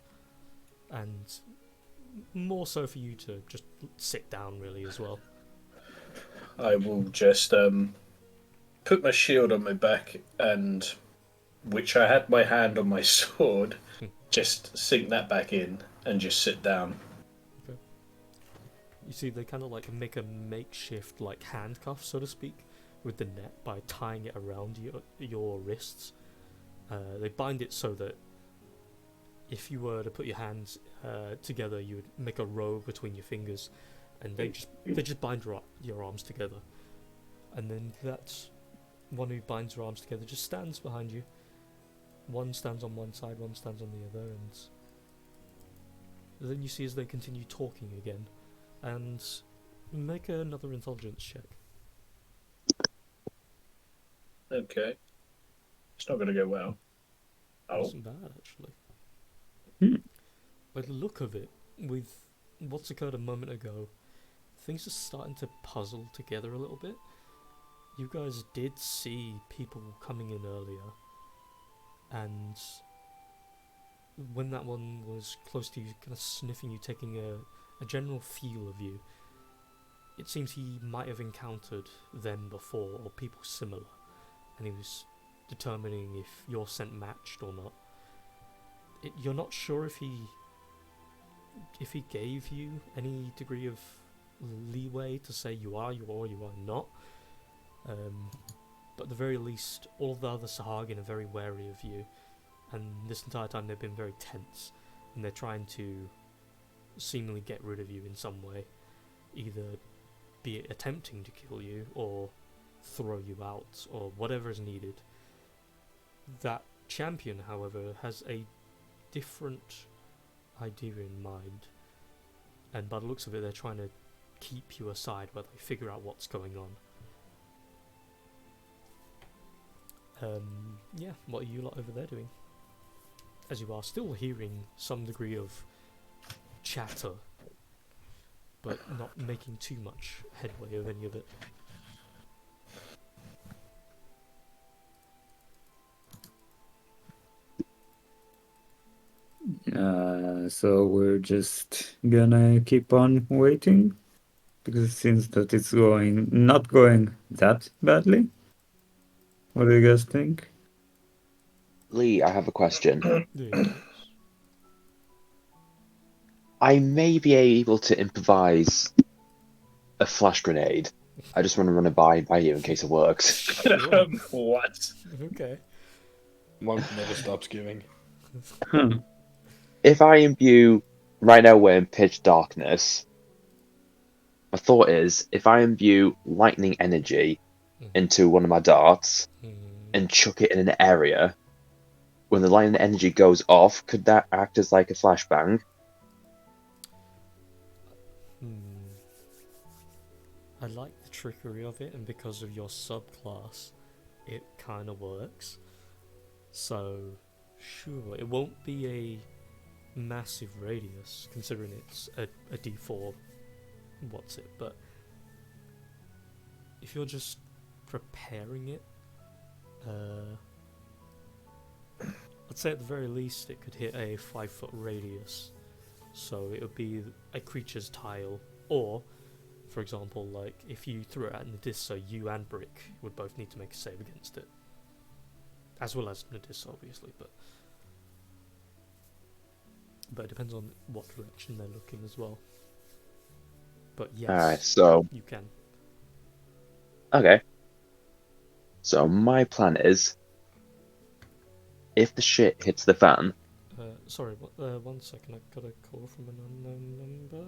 Speaker 1: and more so for you to just sit down really as well.
Speaker 2: I will just put my shield on my back and, which I had my hand on my sword, just sink that back in and just sit down.
Speaker 1: Okay. You see they kind of like make a makeshift like handcuff, so to speak, with the net by tying it around your wrists. They bind it so that if you were to put your hands together, you would make a row between your fingers, and they just bind your arms together. And then that one who binds your arms together just stands behind you. One stands on one side, one stands on the other, and then you see as they continue talking again, and make another intelligence check.
Speaker 2: Okay. It's not going to go well. Oh.
Speaker 1: Wasn't bad, actually.
Speaker 5: Hmm.
Speaker 1: By the look of it, with what's occurred a moment ago, things are starting to puzzle together a little bit. You guys did see people coming in earlier, and when that one was close to you, kind of sniffing you, taking a general feel of you, it seems he might have encountered them before, or people similar, and he was determining if your scent matched or not. You're not sure if he gave you any degree of leeway to say you are or you are not. But at the very least, all of the other Sahagin are very wary of you, and this entire time they've been very tense, and they're trying to seemingly get rid of you in some way, either be it attempting to kill you or throw you out or whatever is needed. That champion, however, has a different idea in mind, and by the looks of it they're trying to keep you aside while they figure out what's going on. Yeah, what are you lot over there doing? As you are still hearing some degree of chatter, but not making too much headway of any of it.
Speaker 5: So we're just gonna keep on waiting because it seems that it's not going that badly. What do you guys think?
Speaker 4: Lee, I have a question.
Speaker 1: Yes.
Speaker 4: I may be able to improvise a flash grenade. I just want to run it by you in case it works.
Speaker 1: Sure.
Speaker 2: What?
Speaker 1: Okay.
Speaker 3: Monk never stops giving.
Speaker 4: If I imbue, right now we're in pitch darkness. My thought is, if I imbue lightning energy into one of my darts and chuck it in an area, when the lightning energy goes off, could that act as like a flashbang?
Speaker 1: I like the trickery of it, and because of your subclass, it kind of works. So, Sure, it won't be a massive radius considering it's a D4. What's it? But if you're just preparing it, I'd say at the very least it could hit a 5-foot radius. So it would be a creature's tile, or, for example, like if you threw it at Nadissa, you and Brick would both need to make a save against it, as well as Nadissa, obviously. But it depends on what direction they're looking as well. But yes,
Speaker 4: Alright, so
Speaker 1: you can.
Speaker 4: okay. So my plan is, if the shit hits the fan,
Speaker 1: Sorry, 1 second. I got a call from an unknown number.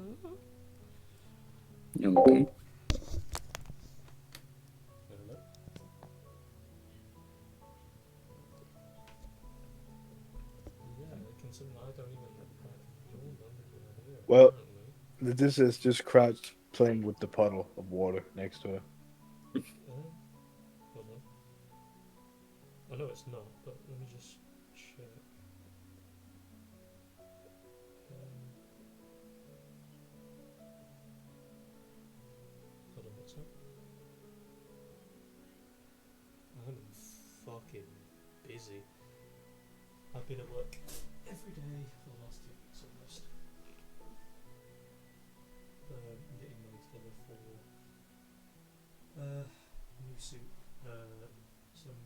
Speaker 5: Okay.
Speaker 1: Hello. Yeah, considering I don't even have your number here.
Speaker 3: Well,
Speaker 1: apparently.
Speaker 3: This is just crouched playing with the puddle of water next to her.
Speaker 1: Hold on. I know it's not, but let me just check. Hold on, what's that? I'm fucking busy. I've been at work every day for the last 2 weeks almost. Getting money together for new suit, some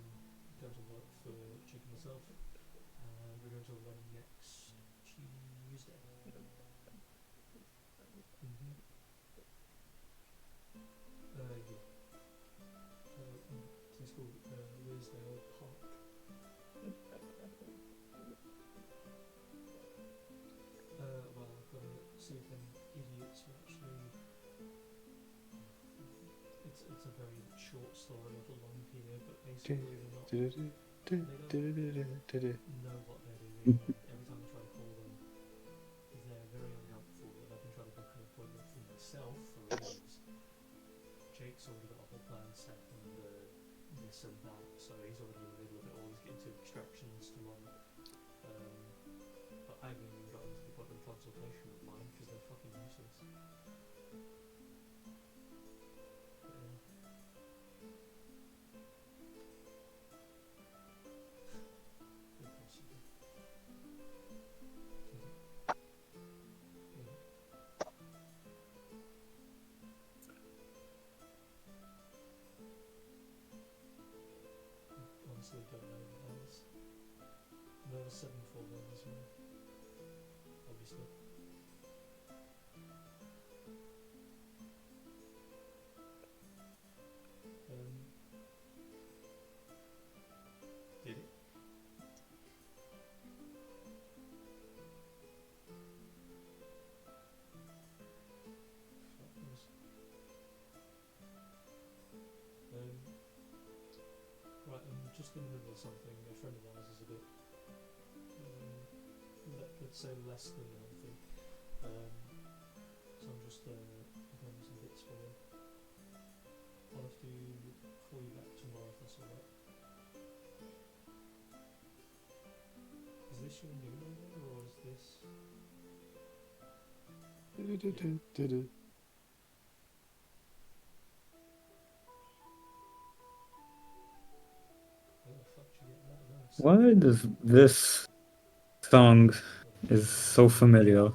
Speaker 1: terms of work for Jake and myself, and we're going to a wedding next Tuesday. It's called Wearsdale Park. Well, I've got to see if them idiots are actually. It's a very short story, not a long here, but basically they're not. They don't know what they're doing. Every time I try to call them, they're very unhelpful, and I've been trying to book an appointment for myself for reasons. Jake's already got a whole plan set and this and that, so he's already in the middle of it all. He's getting 2 extractions tomorrow. But I haven't even got into the appointment consultation with mine because they're fucking useless. Honestly, don't know what that is. No, 741 as well. Obviously. Did it? Fuck knows. Right, I'm just in the middle of something. A friend of ours is a bit, let's say, less than healthy. So I'm just doing some bits for him. I'll have to call you back tomorrow if that's alright. Is this your new number or is this? Where the fuck did you get that voice?
Speaker 5: Why does this song is so familiar?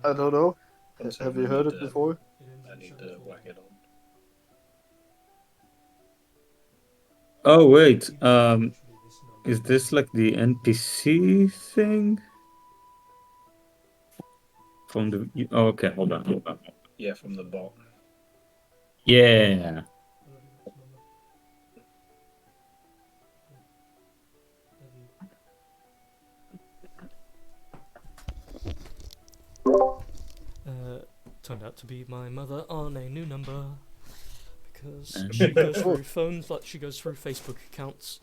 Speaker 3: I don't know.
Speaker 2: One second,
Speaker 3: Have you heard it before?
Speaker 1: It ends
Speaker 2: I
Speaker 1: in
Speaker 2: need to
Speaker 1: 741.
Speaker 2: whack it on.
Speaker 5: Oh wait,
Speaker 1: Literally this number.
Speaker 5: is this like the NPC thing? From the oh, okay, hold on.
Speaker 2: Yeah, from the bot.
Speaker 5: Yeah.
Speaker 1: Turned out to be my mother on a new number because she goes through phones like she goes through Facebook accounts.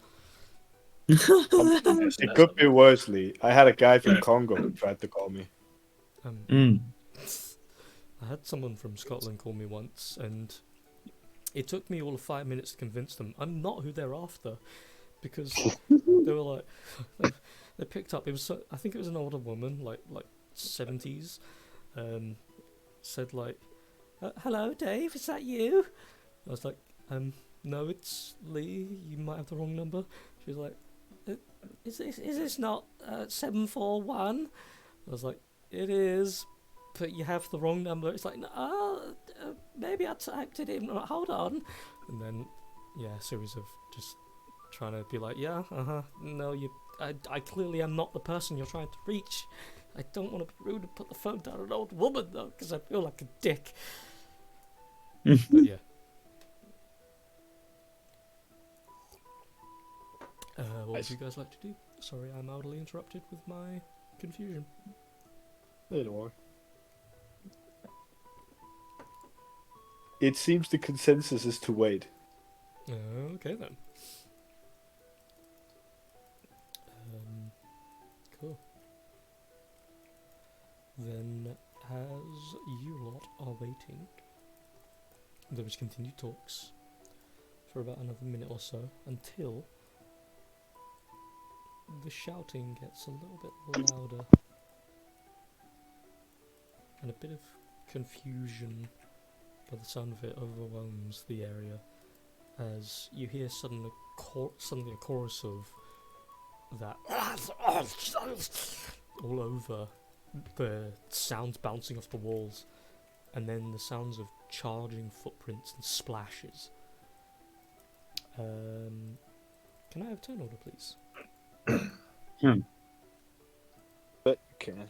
Speaker 3: It could be worse, Lee. I had a guy from Congo who tried to call me.
Speaker 5: Mm.
Speaker 1: I had someone from Scotland call me once, and It took me all of 5 minutes to convince them I'm not who they're after, because they were like, they picked up. It was I think it was an older woman, like 70s, said like, "Hello, Dave, is that you?" I was like, no, it's Lee. You might have the wrong number. She was like, is this not 741? I was like, it is, but you have the wrong number. It's like, no, maybe I typed it in. Hold on, and then a series of just trying to be like, yeah, no, I clearly am not the person you're trying to reach. I don't want to be rude and put the phone down on an old woman though, because I feel like a dick. But yeah. What would you guys like to do? Sorry, I'm mildly interrupted with my confusion.
Speaker 3: There you are. It seems the consensus is to wait.
Speaker 1: Okay then. Cool. Then, as you lot are waiting, there was continued talks for about another minute or so until the shouting gets a little bit louder and a bit of confusion, by the sound of it, overwhelms the area as you hear suddenly a chorus of that all over, the sounds bouncing off the walls, and then the sounds of charging footprints and splashes. Can I have turn order, please?
Speaker 3: But you can.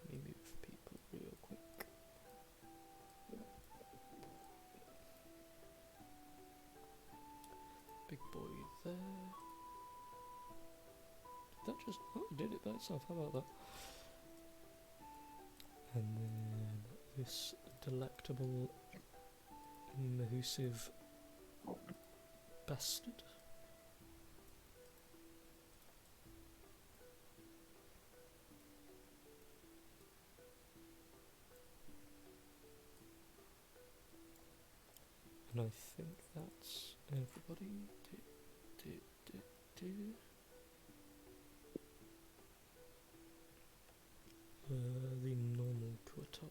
Speaker 1: Let me move people real quick. Big boy there. Did that just... Oh, it did it by itself. How about that? And then this delectable, mahusive bastard. And I think that's everybody. The normal Kuato,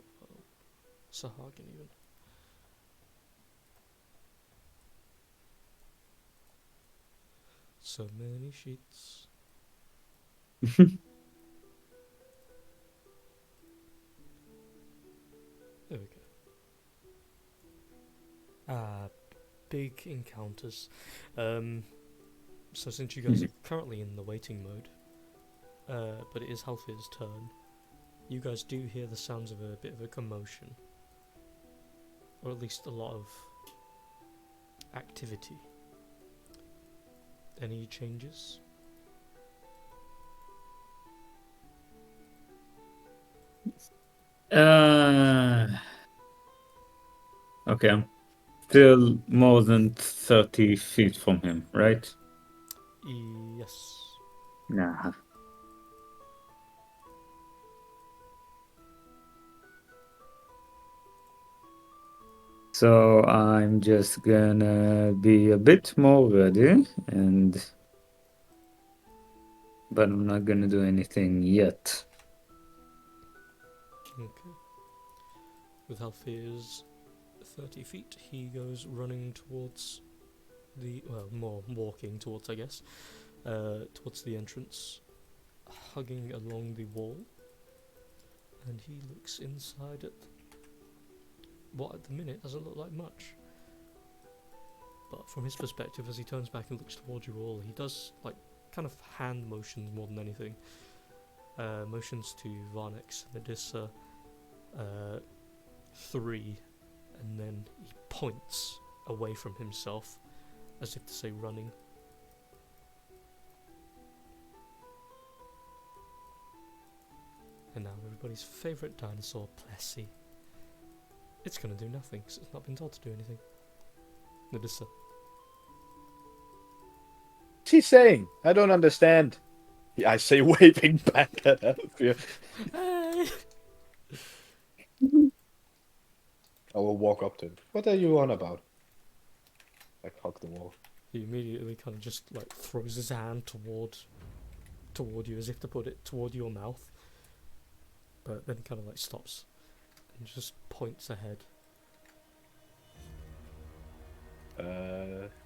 Speaker 1: Sahagin even. So many sheets. There we go. Big encounters. So since you guys are currently in the waiting mode, but it is Halfir's turn, you guys do hear the sounds of a bit of a commotion. Or at least a lot of activity. Any changes?
Speaker 5: Okay, I'm still more than 30 feet from him, right?
Speaker 1: Yes.
Speaker 5: Nah. So I'm just gonna be a bit more ready, but I'm not gonna do anything yet.
Speaker 1: Okay. With Halfir's 30 feet, he goes running towards more walking towards, I guess, towards the entrance, hugging along the wall, and he looks inside at what at the minute doesn't look like much. But from his perspective, as he turns back and looks towards you all, he does like kind of hand motions more than anything. Motions to Varnex and Atlesia, 3, and then he points away from himself as if to say running. everybody's favourite dinosaur, Plessy. It's gonna do nothing, because it's not been told to do anything. Nadissa.
Speaker 3: What's he saying? I don't understand. Yeah, I say waving back at Alfia.
Speaker 1: Hey!
Speaker 3: I will walk up to him. What are you on about? I hug the wall.
Speaker 1: He immediately kind of just like throws his hand toward you as if to put it toward your mouth, but then kind of like stops and just points ahead.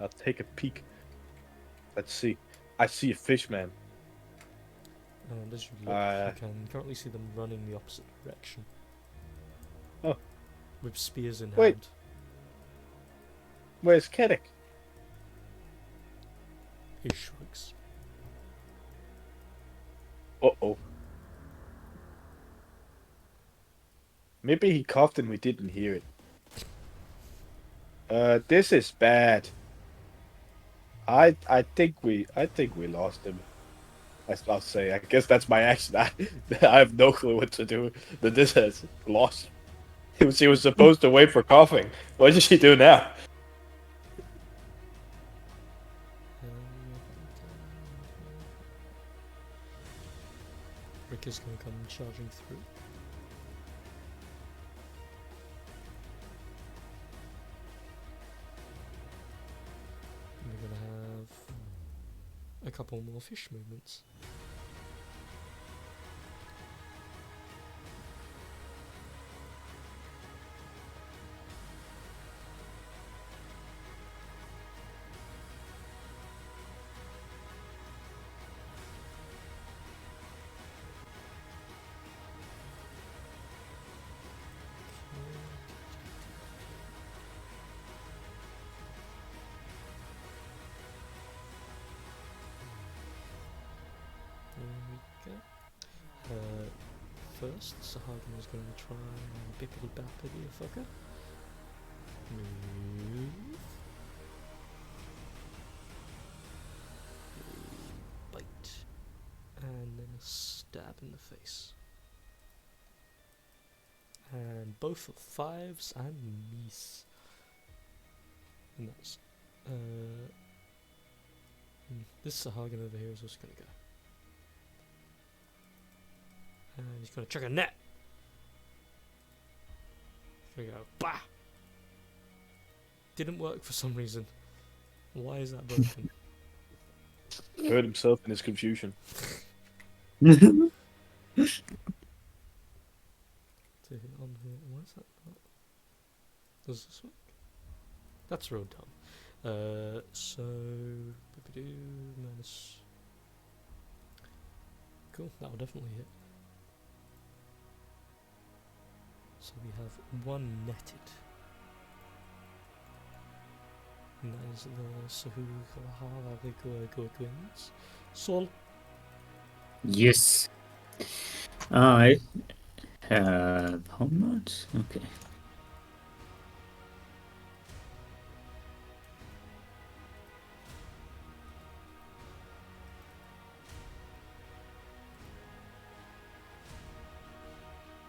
Speaker 3: I'll take a peek. Let's see. I see a fish man.
Speaker 1: And as you look, you can currently see them running the opposite direction.
Speaker 3: Oh.
Speaker 1: With spears in
Speaker 3: Wait.
Speaker 1: hand.
Speaker 3: Where's Kedek?
Speaker 1: He shrugs.
Speaker 3: Uh-oh. Maybe he coughed and we didn't hear it. This is bad. I think we lost him. I'll say. I guess that's my action. I have no clue what to do. But this has lost. She was supposed to wait for coughing. What did she do now?
Speaker 1: Rick is going to come charging through. We're going to have a couple more fish movements. There we go. First, Sahagin is going to try and bippity bappity a fucker. Move. Bite. And then a stab in the face. And both are 5s and miss. And that's this Sahagin over here is also going to go. And he's going to chuck a net. He's going to go, bah! Didn't work for some reason. Why is that broken?
Speaker 3: Hurt himself in his confusion.
Speaker 1: Why is that not? Does this work? That's real dumb. So... minus... Cool, that will definitely hit. So we have 1 netted. And that is the Sahu twins. Sol.
Speaker 5: Yes. I have how much? Okay.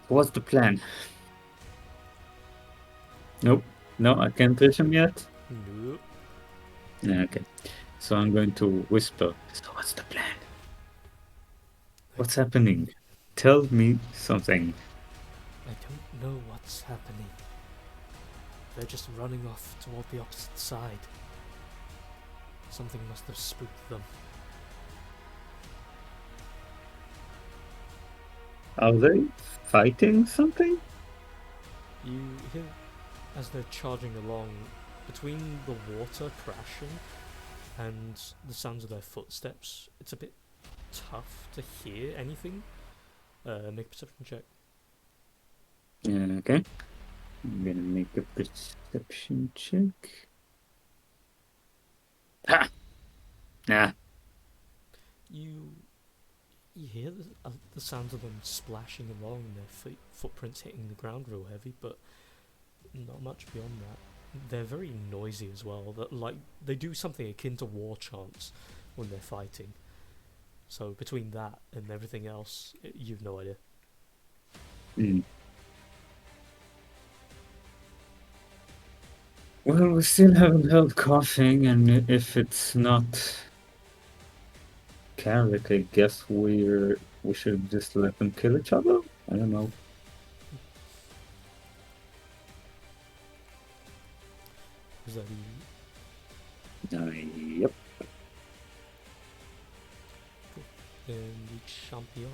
Speaker 5: What's the plan? Nope. No, I can't touch him yet.
Speaker 1: Nope.
Speaker 5: Okay. So I'm going to whisper. So what's the plan? What's happening? Tell me something.
Speaker 1: I don't know what's happening. They're just running off toward the opposite side. Something must have spooked them.
Speaker 5: Are they fighting something?
Speaker 1: You hear, as they're charging along, between the water crashing and the sounds of their footsteps, it's a bit tough to hear anything. Make a perception check.
Speaker 5: Okay. I'm gonna make a perception check. Ha! Nah.
Speaker 1: You hear the sounds of them splashing along, their footprints hitting the ground real heavy, but not much beyond that. They're very noisy as well. That like they do something akin to war chants when they're fighting. So between that and everything else, you've no idea.
Speaker 5: Mm. Well, we still haven't heard coughing, and if it's not Carrick, I guess we should just let them kill each other. I don't know.
Speaker 1: Is that
Speaker 5: Yep.
Speaker 1: then the champion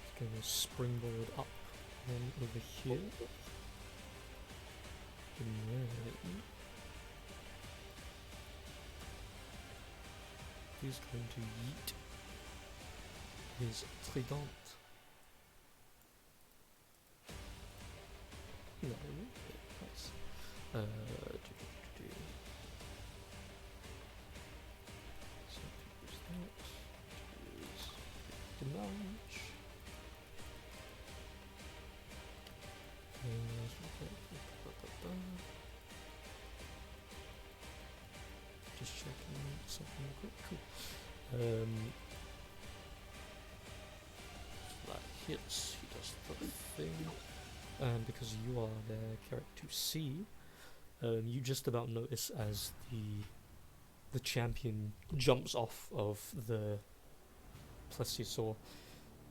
Speaker 1: is going to springboard up and over here. And then he's going to yeet his trident. No, nice. So use that. Use damage. Just checking something real quick. Cool. That hits. He does the thing. And because you are the character to see, you just about notice as the champion jumps off of the plesiosaur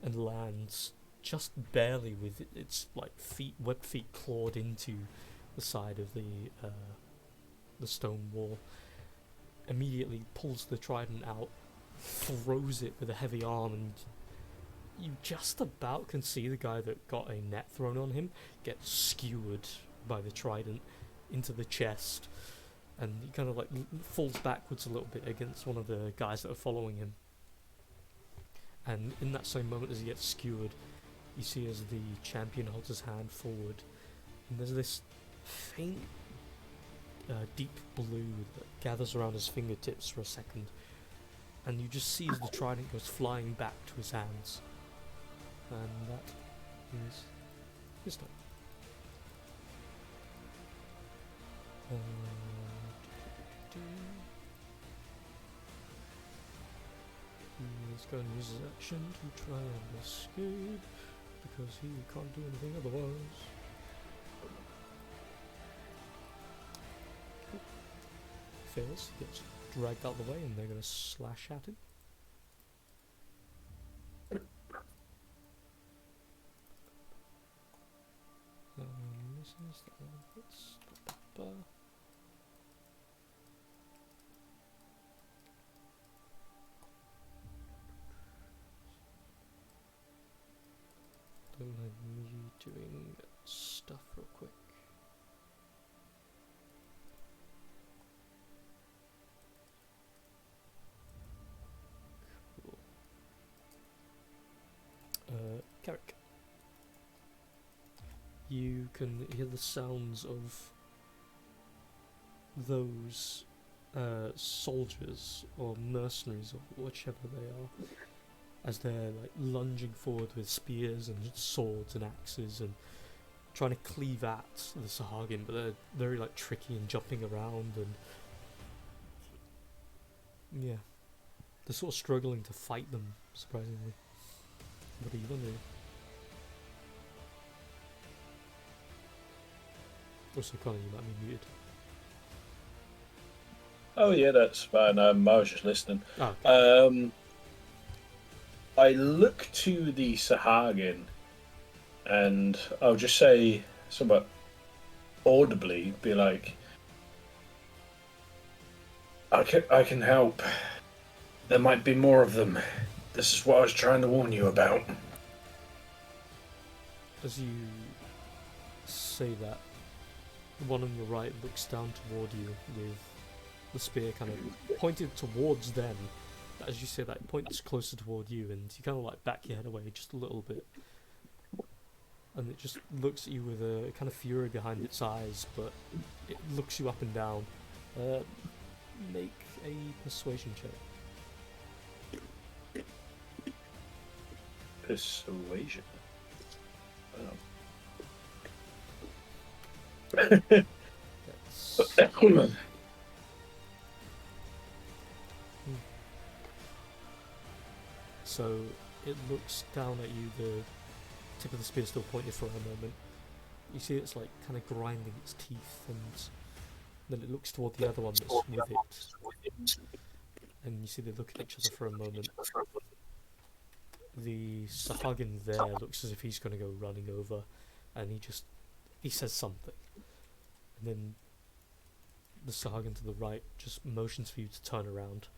Speaker 1: and lands just barely with its like webbed feet clawed into the side of the stone wall. Immediately pulls the trident out, throws it with a heavy arm, and you just about can see the guy that got a net thrown on him get skewered by the trident into the chest, and he kind of like falls backwards a little bit against one of the guys that are following him. And in that same moment as he gets skewered, you see as the champion holds his hand forward, and there's this faint deep blue that gathers around his fingertips for a second, and you just see as the trident goes flying back to his hands. And that is his turn. He's going to use his action to try and escape, because he can't do anything otherwise. Fails, he gets dragged out of the way, and they're going to slash at him. Misses, that one hits. Don't mind me doing stuff real quick. Cool. Carrick. You can hear the sounds of those soldiers or mercenaries or whichever they are, as they're like lunging forward with spears and swords and axes and trying to cleave at the Sahagin, but they're very like tricky and jumping around, and yeah, they're sort of struggling to fight them, surprisingly. What are you gonna do? Also, Connor, you might be muted.
Speaker 2: Oh yeah, that's fine. I was just listening.
Speaker 1: Oh, okay.
Speaker 2: I look to the Sahagin, and I'll just say somewhat audibly, be like, I can help. There might be more of them. This is what I was trying to warn you about.
Speaker 1: As you say that, the one on your right looks down toward you with the spear kind of pointed towards them. As you say that, it points closer toward you, and you kind of like back your head away just a little bit. And it just looks at you with a kind of fury behind its eyes, but it looks you up and down. Make a persuasion check.
Speaker 2: Persuasion.
Speaker 1: That's So it looks down at you, tip of the spear still pointed for a moment. You see it's like kind of grinding its teeth, and then it looks toward the other one that's with it, and you see they look at each other for a moment. The Sahagin there looks as if he's going to go running over, and he says something, and then the Sahagin to the right just motions for you to turn around.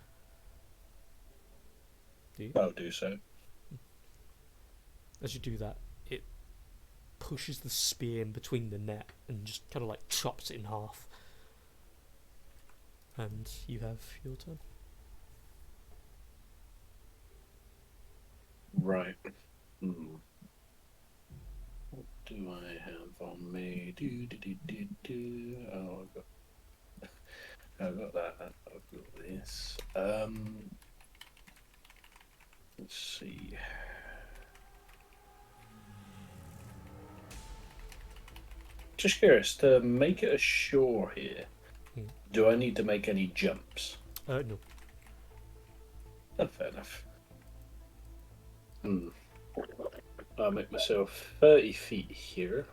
Speaker 1: Do you?
Speaker 2: I'll do so.
Speaker 1: As you do that, it pushes the spear in between the net and just kind of like chops it in half. And you have your turn.
Speaker 2: Right. What do I have on me? Oh, I've got that. I've got this. Let's see. Just curious, to make it ashore here, do I need to make any jumps?
Speaker 1: No.
Speaker 2: Oh, fair enough. I'll make myself 30 feet here.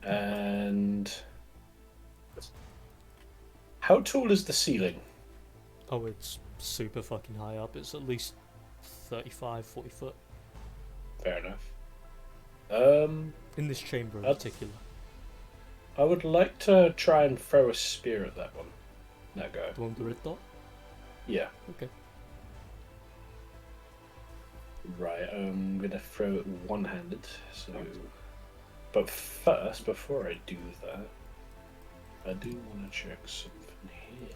Speaker 2: And how tall is the ceiling?
Speaker 1: Oh, it's super fucking high up. It's at least 35, 40 foot.
Speaker 2: Fair enough.
Speaker 1: In this chamber in particular.
Speaker 2: I would like to try and throw a spear at that one. That guy.
Speaker 1: The one with the red dot?
Speaker 2: Yeah.
Speaker 1: Okay.
Speaker 2: Right, I'm gonna throw it one-handed. So, but first, before I do that, I do want to check something here.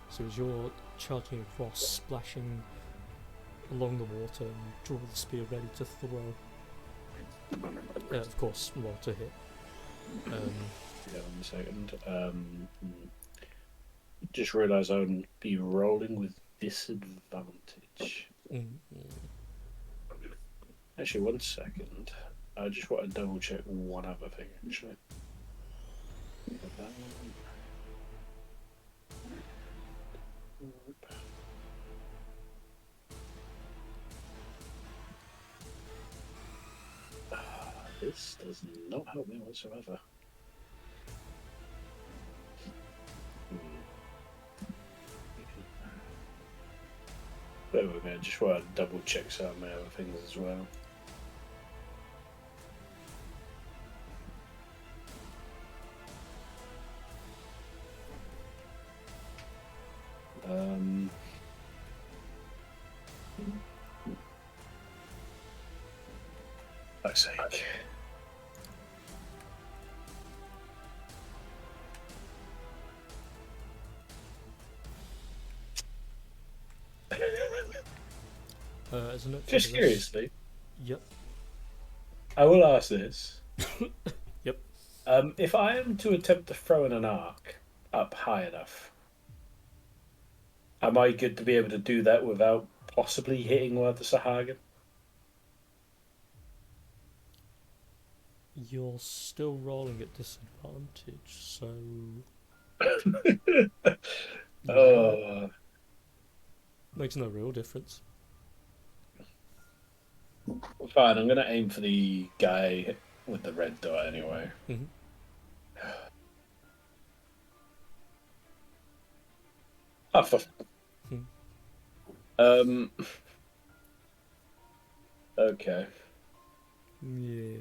Speaker 1: So as you're charging across, splashing along the water, and draw the spear ready to throw. Of course, roll to hit.
Speaker 2: Yeah, 1 second. Just realised I would be rolling with disadvantage. Actually, 1 second. I just want to double check one other thing, actually. That one. This does not help me whatsoever. Bear with me, I just want to double check some of my other things as well. Fuck's sake.
Speaker 1: As a note for
Speaker 2: Just
Speaker 1: this-
Speaker 2: curiously,
Speaker 1: Yep.
Speaker 2: I will ask this.
Speaker 1: Yep.
Speaker 2: If I am to attempt to throw in an arc up high enough, am I good to be able to do that without possibly hitting one of the Sahagin?
Speaker 1: You're still rolling at disadvantage, so...
Speaker 2: Oh.
Speaker 1: Makes no real difference.
Speaker 2: Fine, I'm going to aim for the guy with the red dot anyway. Oh, okay.
Speaker 1: Yeah.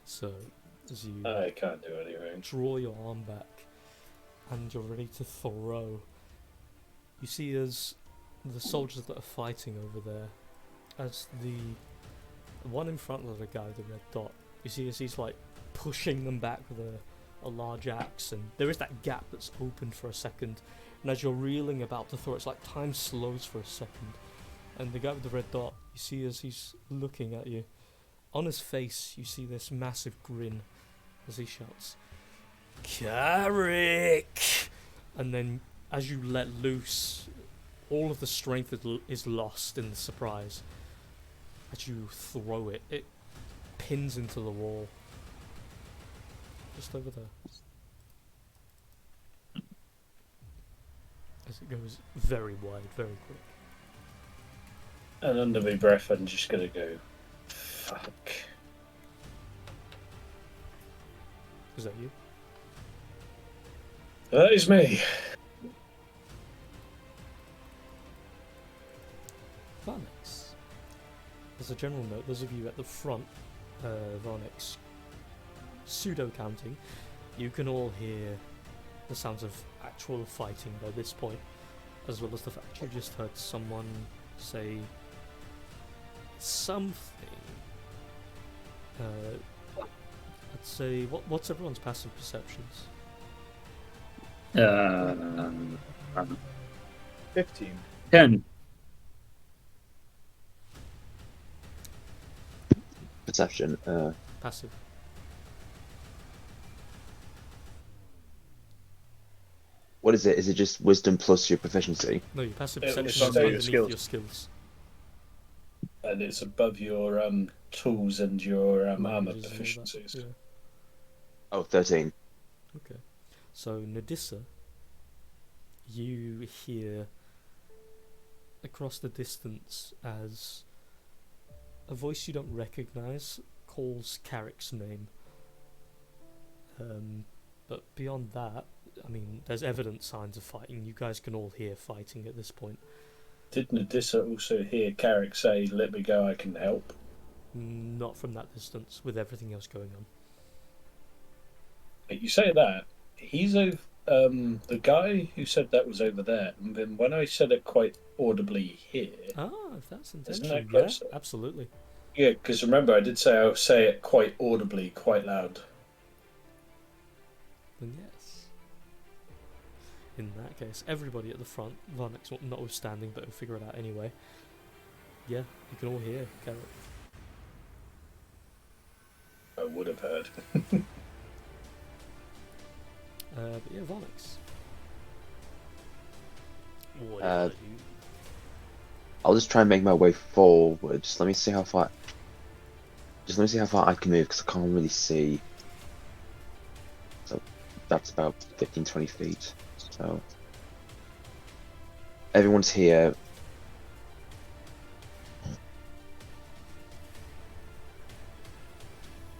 Speaker 1: So, as you
Speaker 2: I can't do anything.
Speaker 1: draw your arm back and you're ready to throw, you see as the soldiers that are fighting over there, as the one in front of the guy with the red dot, you see as he's like pushing them back with a large axe, and there is that gap that's opened for a second, and as you're reeling about to throw, it's like time slows for a second, and the guy with the red dot, you see as he's looking at you, on his face you see this massive grin as he shouts, "Carrick!" And then as you let loose, all of the strength is lost in the surprise. As you throw it, it pins into the wall. Just over there. As it goes very wide, very quick.
Speaker 2: And under my breath, I'm just gonna go, fuck.
Speaker 1: Is that you?
Speaker 2: That is me.
Speaker 1: Varnex. As a general note, those of you at the front, Varnex pseudo counting, you can all hear the sounds of actual fighting by this point, as well as the fact you just heard someone say something. Let's say, what's everyone's passive perceptions?
Speaker 3: 15.
Speaker 5: 10.
Speaker 4: Perception.
Speaker 1: Passive.
Speaker 4: What is it? Is it just wisdom plus your proficiency?
Speaker 1: No, your passive
Speaker 2: It was
Speaker 1: perception is
Speaker 2: under your
Speaker 1: underneath
Speaker 3: skills.
Speaker 1: your skills.
Speaker 2: And it's above your tools and your armor
Speaker 1: Languages and all that,
Speaker 2: proficiencies.
Speaker 1: yeah.
Speaker 4: Oh, 13.
Speaker 1: Okay. So, Nadissa, you hear across the distance as a voice you don't recognize calls Carrick's name. But beyond that, I mean, there's evident signs of fighting. You guys can all hear fighting at this point.
Speaker 2: Did Nadissa also hear Carrick say, "Let me go, I can help"?
Speaker 1: Not from that distance, with everything else going on.
Speaker 2: You say that, he's over. The guy who said that was over there, and then when I said it quite audibly here,
Speaker 1: Ah, if that's
Speaker 2: Isn't
Speaker 1: intention,
Speaker 2: that
Speaker 1: yeah,
Speaker 2: closer?
Speaker 1: absolutely.
Speaker 2: yeah, because remember I did say I'll say it quite audibly, quite loud.
Speaker 1: Then yes. In that case, everybody at the front, Varnex notwithstanding, but we'll figure it out anyway. Yeah, you can all hear Carrick.
Speaker 2: I would have heard.
Speaker 1: But yeah, Varnex. What
Speaker 4: Uh,
Speaker 1: do you do?
Speaker 4: I'll just try and make my way forward. Just let me see how far. Just let me see how far I can move because I can't really see. So that's about 15, 20 feet. So everyone's here.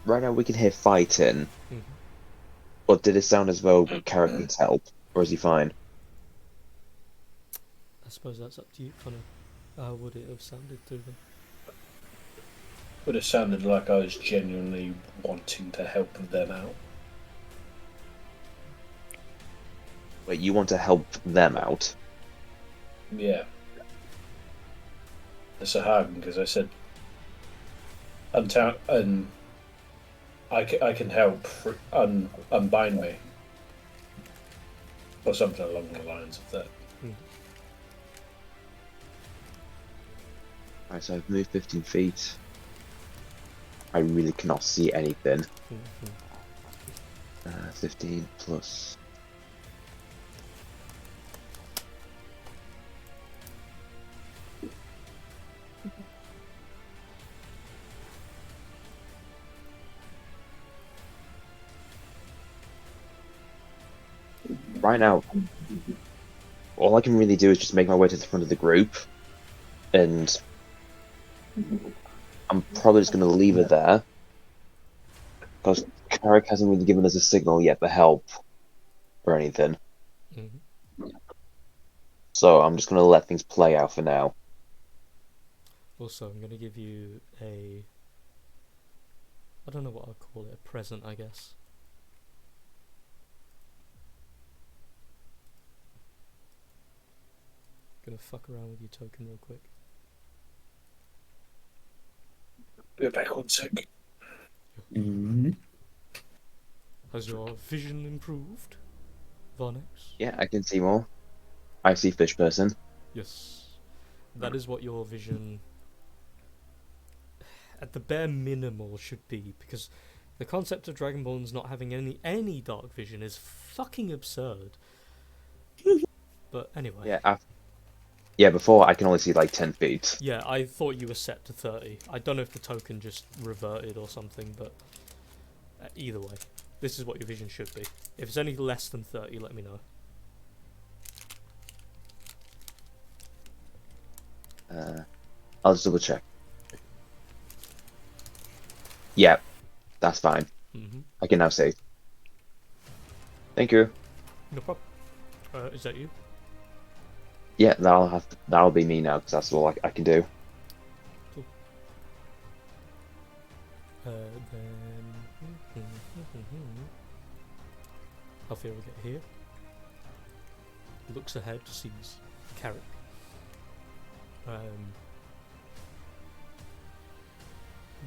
Speaker 4: Right now we can hear fighting,
Speaker 1: Mhm.
Speaker 4: but did it sound as though Carrot needs help, or is he fine?
Speaker 1: I suppose that's up to you, Connor. How would it have sounded to them?
Speaker 2: Would have sounded like I was genuinely wanting to help them out.
Speaker 4: Wait, you want to help them out?
Speaker 2: Yeah. It's a hard one because I said, and I can help unbind me, or something along the lines of that.
Speaker 4: Right, so I've moved 15 feet. I really cannot see anything. 15 plus. Right now, all I can really do is just make my way to the front of the group, and I'm probably just going to leave it there, because Carrick hasn't really given us a signal yet for help or anything.
Speaker 1: Mm-hmm.
Speaker 4: So I'm just going to let things play out for now.
Speaker 1: Also, I'm going to give you a... I don't know what I'll call it, a present, I guess. Gonna fuck around with your token real quick.
Speaker 2: Be back 1 sec.
Speaker 5: Mm-hmm.
Speaker 1: Has your vision improved, Varnex?
Speaker 4: Yeah, I can see more. I see fish person.
Speaker 1: Yes. That is what your vision, at the bare minimal, should be, because the concept of Dragonborns not having any dark vision is fucking absurd. But anyway.
Speaker 4: Yeah, before I can only see like 10 feet.
Speaker 1: Yeah, I thought you were set to 30. I don't know if the token just reverted or something, but either way, this is what your vision should be. If it's any less than 30, let me know.
Speaker 4: I'll just double check. Yeah, that's fine.
Speaker 1: Mm-hmm.
Speaker 4: I can now see. Thank you.
Speaker 1: No problem. Is that you?
Speaker 4: Yeah, that'll be me now because that's all I can do.
Speaker 1: Then Alfia will get here. He looks ahead, sees Carrick.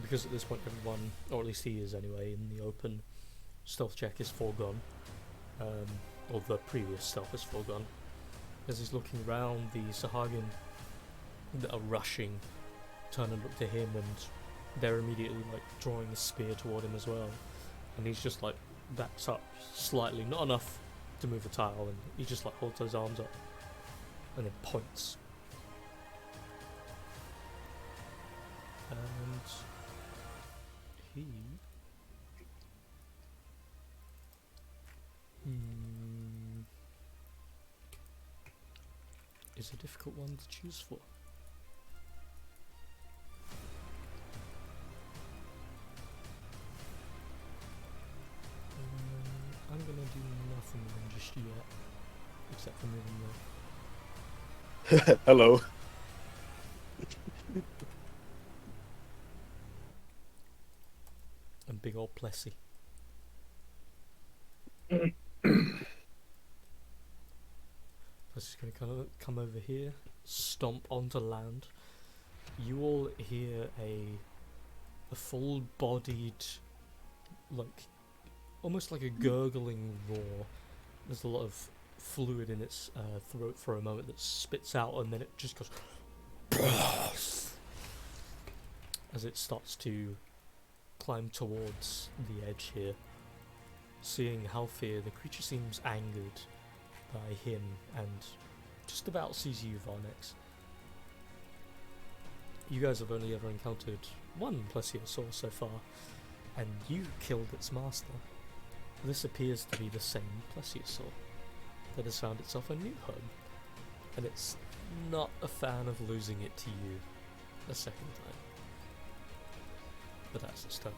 Speaker 1: Because at this point everyone, or at least he is anyway, in the open, stealth check is foregone. Or the previous stealth is foregone. As he's looking around, the Sahagin that are rushing turn and look to him, and they're immediately like drawing a spear toward him as well. And he's just like backs up slightly, not enough to move a tile, and he just like holds those arms up and then points. And he is a difficult one to choose for. I'm gonna do nothing with him just yet, except for moving the
Speaker 3: Hello.
Speaker 1: and big old Plessy. Plessy's gonna come over here, stomp onto land. You all hear a full-bodied, like, almost like a gurgling roar. There's a lot of fluid in its throat for a moment that spits out, and then it just goes as it starts to climb towards the edge here. Seeing Halfir, the creature seems angered by him and just about sees you, Varnex. You guys have only ever encountered one plesiosaur so far, and you killed its master. This appears to be the same plesiosaur that has found itself a new home, and it's not a fan of losing it to you a second time. But that's its turn.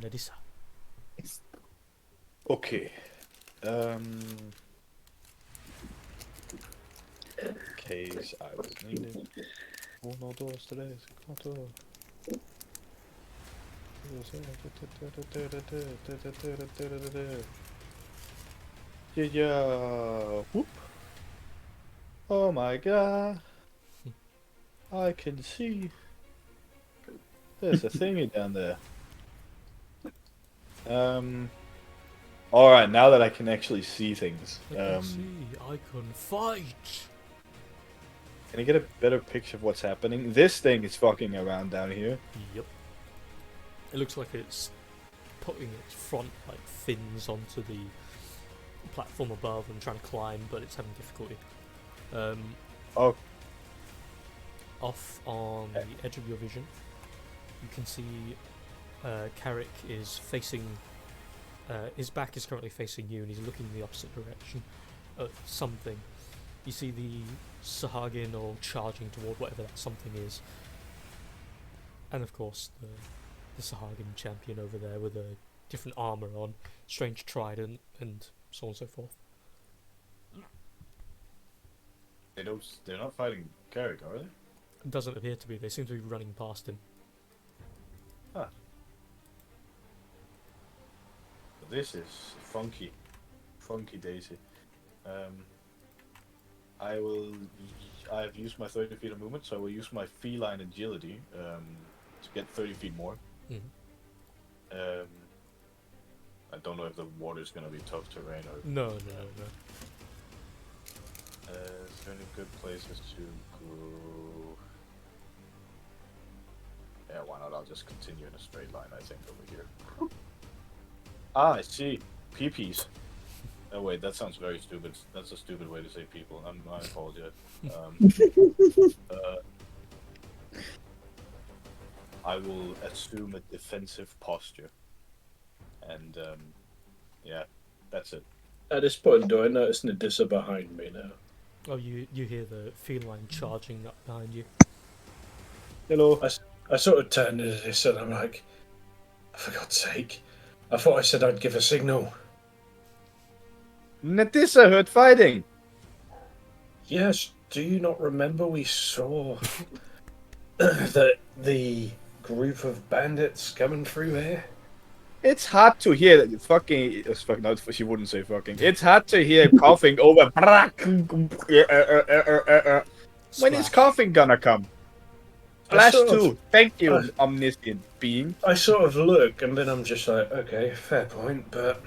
Speaker 1: Nadisa.
Speaker 3: Okay. Case I was needed. Oh no doors today. Yeah. Whoop. Oh my god. I can see. There's a thingy down there. Alright, now that I can actually see things.
Speaker 1: I can see, I can fight!
Speaker 3: Can I get a better picture of what's happening? This thing is fucking around down here.
Speaker 1: Yep. It looks like it's putting its front like fins onto the platform above and trying to climb, but it's having difficulty.
Speaker 3: Oh.
Speaker 1: Off on the edge of your vision, you can see Carrick is facing. His back is currently facing you, and he's looking in the opposite direction at something. You see the Sahagin all charging toward whatever that something is, and of course the Sahagin champion over there with a different armor on, strange trident, and so on and so forth.
Speaker 3: They're not fighting Carrick, are they?
Speaker 1: It doesn't appear to be. They seem to be running past him.
Speaker 3: Huh. This is funky daisy. I have used my 30 feet of movement, so I will use my feline agility to get 30 feet more.
Speaker 1: Mm-hmm.
Speaker 3: I don't know if the water is going to be tough terrain or...
Speaker 1: No.
Speaker 3: Is there any good places to go? Yeah, why not? I'll just continue in a straight line, I think, over here. Ah, I see. Peepees. Oh wait, that sounds very stupid. That's a stupid way to say people. I apologize. I will assume a defensive posture. And, yeah, that's it.
Speaker 2: At this point, do I notice Nadissa behind me now?
Speaker 1: Oh, you hear the feline charging up behind you.
Speaker 3: Hello.
Speaker 2: I sort of turned to this and I'm like, for God's sake, I thought I said I'd give a signal.
Speaker 3: Netissa heard fighting.
Speaker 2: Yes, do you not remember we saw the group of bandits coming through here?
Speaker 3: It's hard to hear that fucking. No, she wouldn't say fucking. It's hard to hear coughing over. When is
Speaker 1: Splash.
Speaker 3: coughing gonna come?
Speaker 2: I
Speaker 3: Flash
Speaker 2: sort of-
Speaker 3: 2. Thank you,
Speaker 2: I-
Speaker 3: omniscient being.
Speaker 2: I sort of look and then I'm just like, okay, fair point, but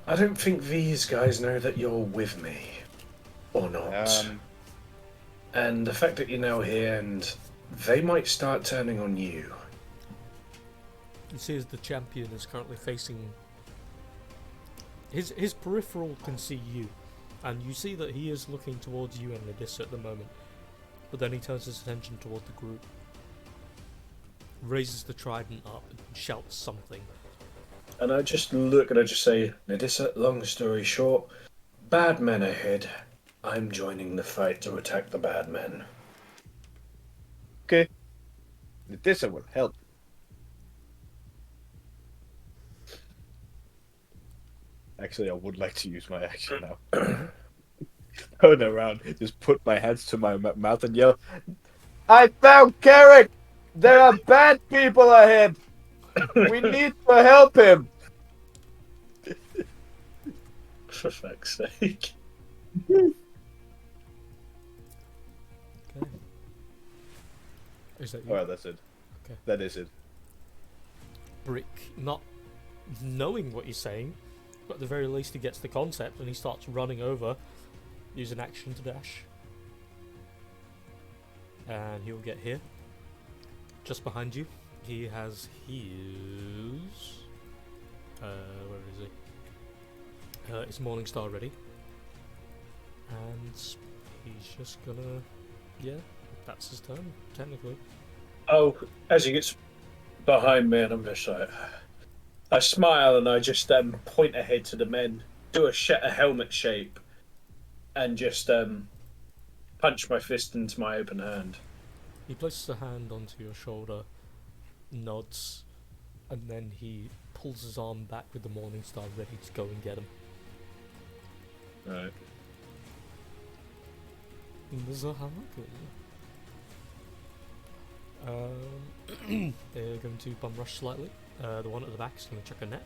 Speaker 2: I don't think these guys know that you're with me. Or not. And the fact that you're now here and they might start turning on you.
Speaker 1: You see, as the champion is currently facing his peripheral can see you, and you see that he is looking towards you and Nadissa at the moment. But then he turns his attention toward the group, raises the trident up, and shouts something.
Speaker 2: And I just look and I just say, Nadissa, long story short, bad men ahead. I'm joining the fight to attack the bad men.
Speaker 3: Okay. Netissa will help. Actually, I would like to use my action now. Turn around, just put my hands to my mouth and yell, I found Carrick! There are bad people ahead! We need to help him!
Speaker 2: For fuck's sake.
Speaker 1: Okay. Is that you?
Speaker 3: Alright, that's it.
Speaker 1: Okay.
Speaker 3: That is it.
Speaker 1: Brick, not knowing what he's saying, but at the very least he gets the concept and he starts running over, using action to dash. And he'll get here. Just behind you, he has his... where is he? His Morning Star ready. And he's just gonna... Yeah, that's his turn, technically.
Speaker 2: Oh, as he gets behind me and I'm just like... I smile and I just point ahead to the men, do a helmet shape, and just punch my fist into my open hand.
Speaker 1: He places a hand onto your shoulder, nods, and then he pulls his arm back with the Morning Star ready to go and get him.
Speaker 2: Right.
Speaker 1: They're going to bum rush slightly. The one at the back is going to chuck a net.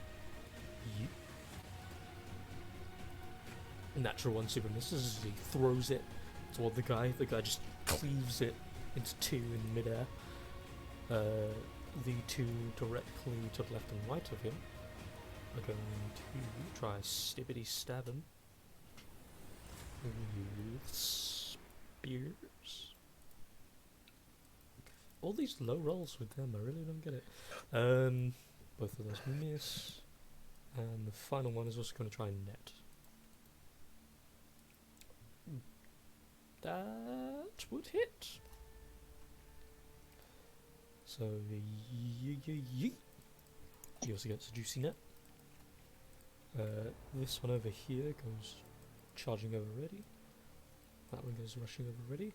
Speaker 1: Natural one super misses as he throws it toward the guy. The guy just cleaves it into two in midair. The two directly to the left and right of him are going to try stibbity stab him with spears. All these low rolls with them, I really don't get it. Both of those miss, and the final one is also going to try and net. That would hit. So he also gets a juicy net. This one over here goes charging over ready. That one goes rushing over ready.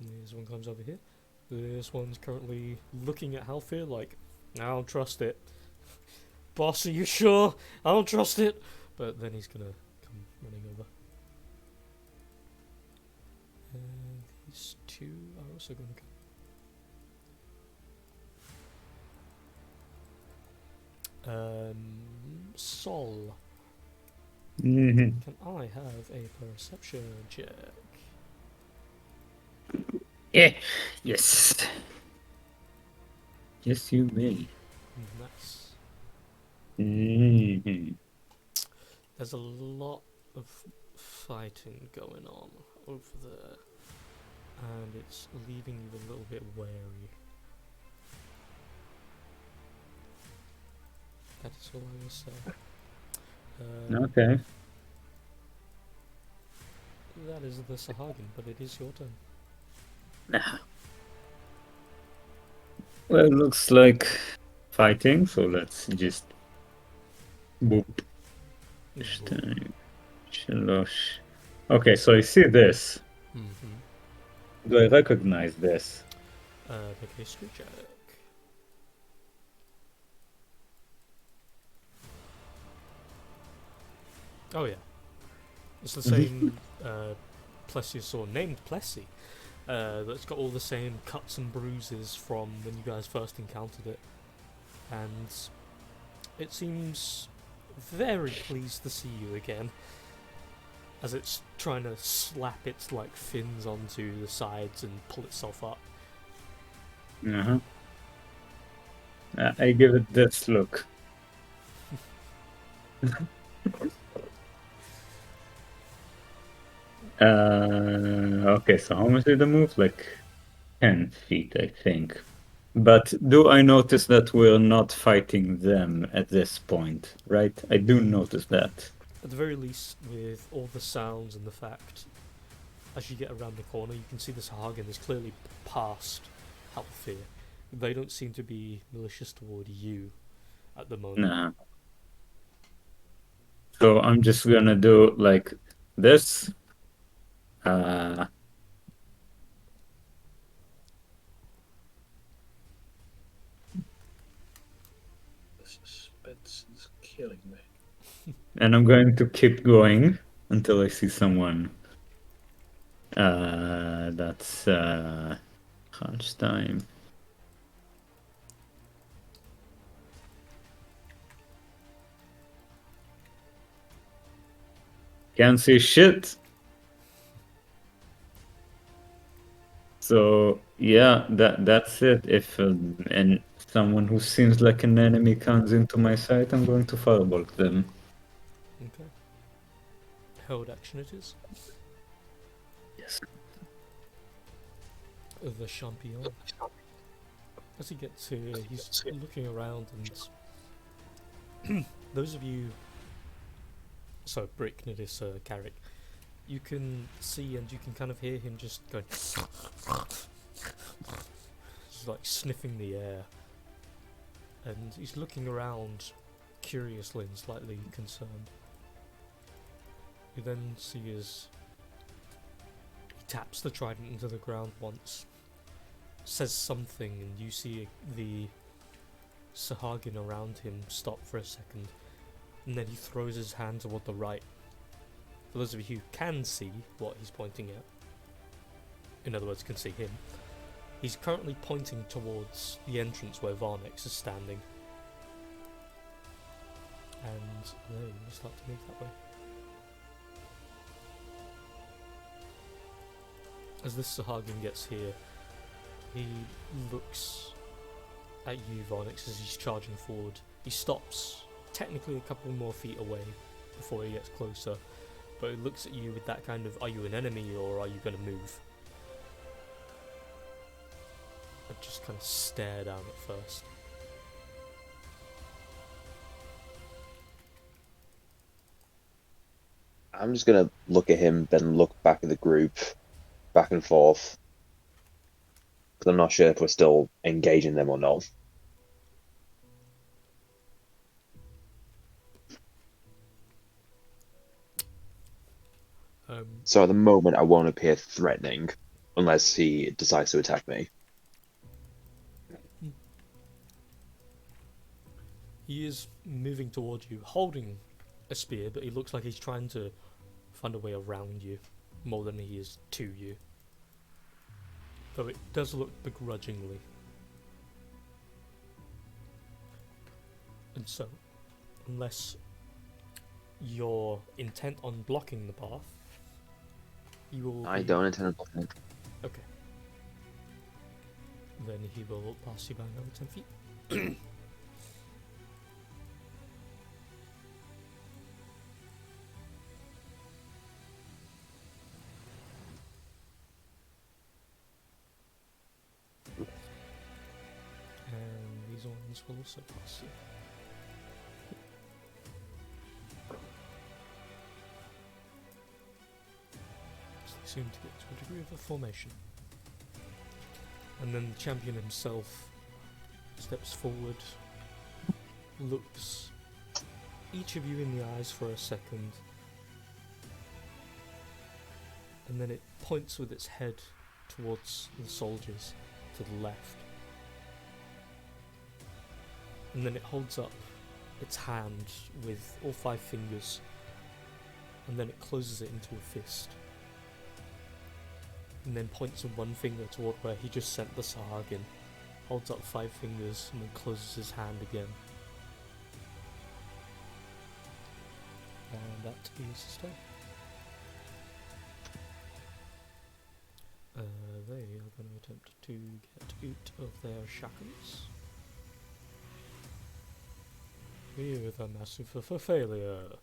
Speaker 1: And this one comes over here. This one's currently looking at Halfir like, I don't trust it. Boss, are you sure? I don't trust it. But then he's gonna come running over. And these two are also gonna come. Sol,
Speaker 5: Mm-hmm.
Speaker 1: can I have a perception check?
Speaker 5: Yeah. Yes. Yes, you may.
Speaker 1: Nice.
Speaker 5: Mm-hmm.
Speaker 1: There's a lot of fighting going on over there, and it's leaving you a little bit wary. That is all I will say.
Speaker 5: Okay.
Speaker 1: That is the Sahagin, but it is your turn.
Speaker 5: Well, looks like fighting, so let's just boop. Shalosh. Okay, so I see this.
Speaker 1: Mm-hmm.
Speaker 5: Do I recognize this?
Speaker 1: Make a history check. Oh yeah, it's the same plesiosaur named Plessy. That's got all the same cuts and bruises from when you guys first encountered it, and it seems very pleased to see you again, as it's trying to slap its like fins onto the sides and pull itself up.
Speaker 5: Uh-huh. I give it this look. Okay, so how much did I move? Like 10 feet, I think. But do I notice that we're not fighting them at this point, right? I do notice that.
Speaker 1: At the very least, with all the sounds and the fact, as you get around the corner, you can see this Hagen is clearly past Halfir. They don't seem to be malicious toward you at the moment.
Speaker 5: Nah. So I'm just gonna do like this.
Speaker 2: The suspense is killing me.
Speaker 5: And I'm going to keep going until I see someone. That's crunch time. Can't see shit. So yeah, that's it. If and someone who seems like an enemy comes into my sight, I'm going to firebolt them.
Speaker 1: Okay. Held action it is.
Speaker 5: Yes.
Speaker 1: The champion. As he gets here, he's looking around, and those of you. So, Brick, Nidis, Carrick, you can see and you can kind of hear him just going. Just like sniffing the air. And he's looking around curiously and slightly concerned. You then see as he taps the trident into the ground once, says something, and you see the Sahagin around him stop for a second, and then he throws his hand toward the right. For those of you who can see what he's pointing at, in other words, can see him, he's currently pointing towards the entrance where Varnex is standing. And there, you just like to move that way. As this Sahagin gets here, he looks at you, Varnex, as he's charging forward. He stops technically a couple more feet away before he gets closer, but he looks at you with that kind of, are you an enemy or are you going to move? I just kind of stare down at first.
Speaker 4: I'm just gonna look at him, then look back at the group, back and forth, because I'm not sure if we're still engaging them or not. So at the moment, I won't appear threatening, unless he decides to attack me.
Speaker 1: He is moving towards you, holding a spear, but he looks like he's trying to find a way around you, more than he is to you. Though it does look begrudgingly. And so, unless you're intent on blocking the path, you will.
Speaker 4: I don't intend to block him.
Speaker 1: Okay. Then he will pass you by another 10 feet. And these ones will also pass you. So they seem to get to a degree of a formation. And then the champion himself steps forward, looks each of you in the eyes for a second, and then it points with its head towards the soldiers to the left. And then it holds up its hand with all 5 fingers, and then it closes it into a fist. And then points with one finger toward where he just sent the Sahagin, holds up 5 fingers, and then closes his hand again. And that is his turn. They are going to attempt to get out of their shackles. With a massive failure.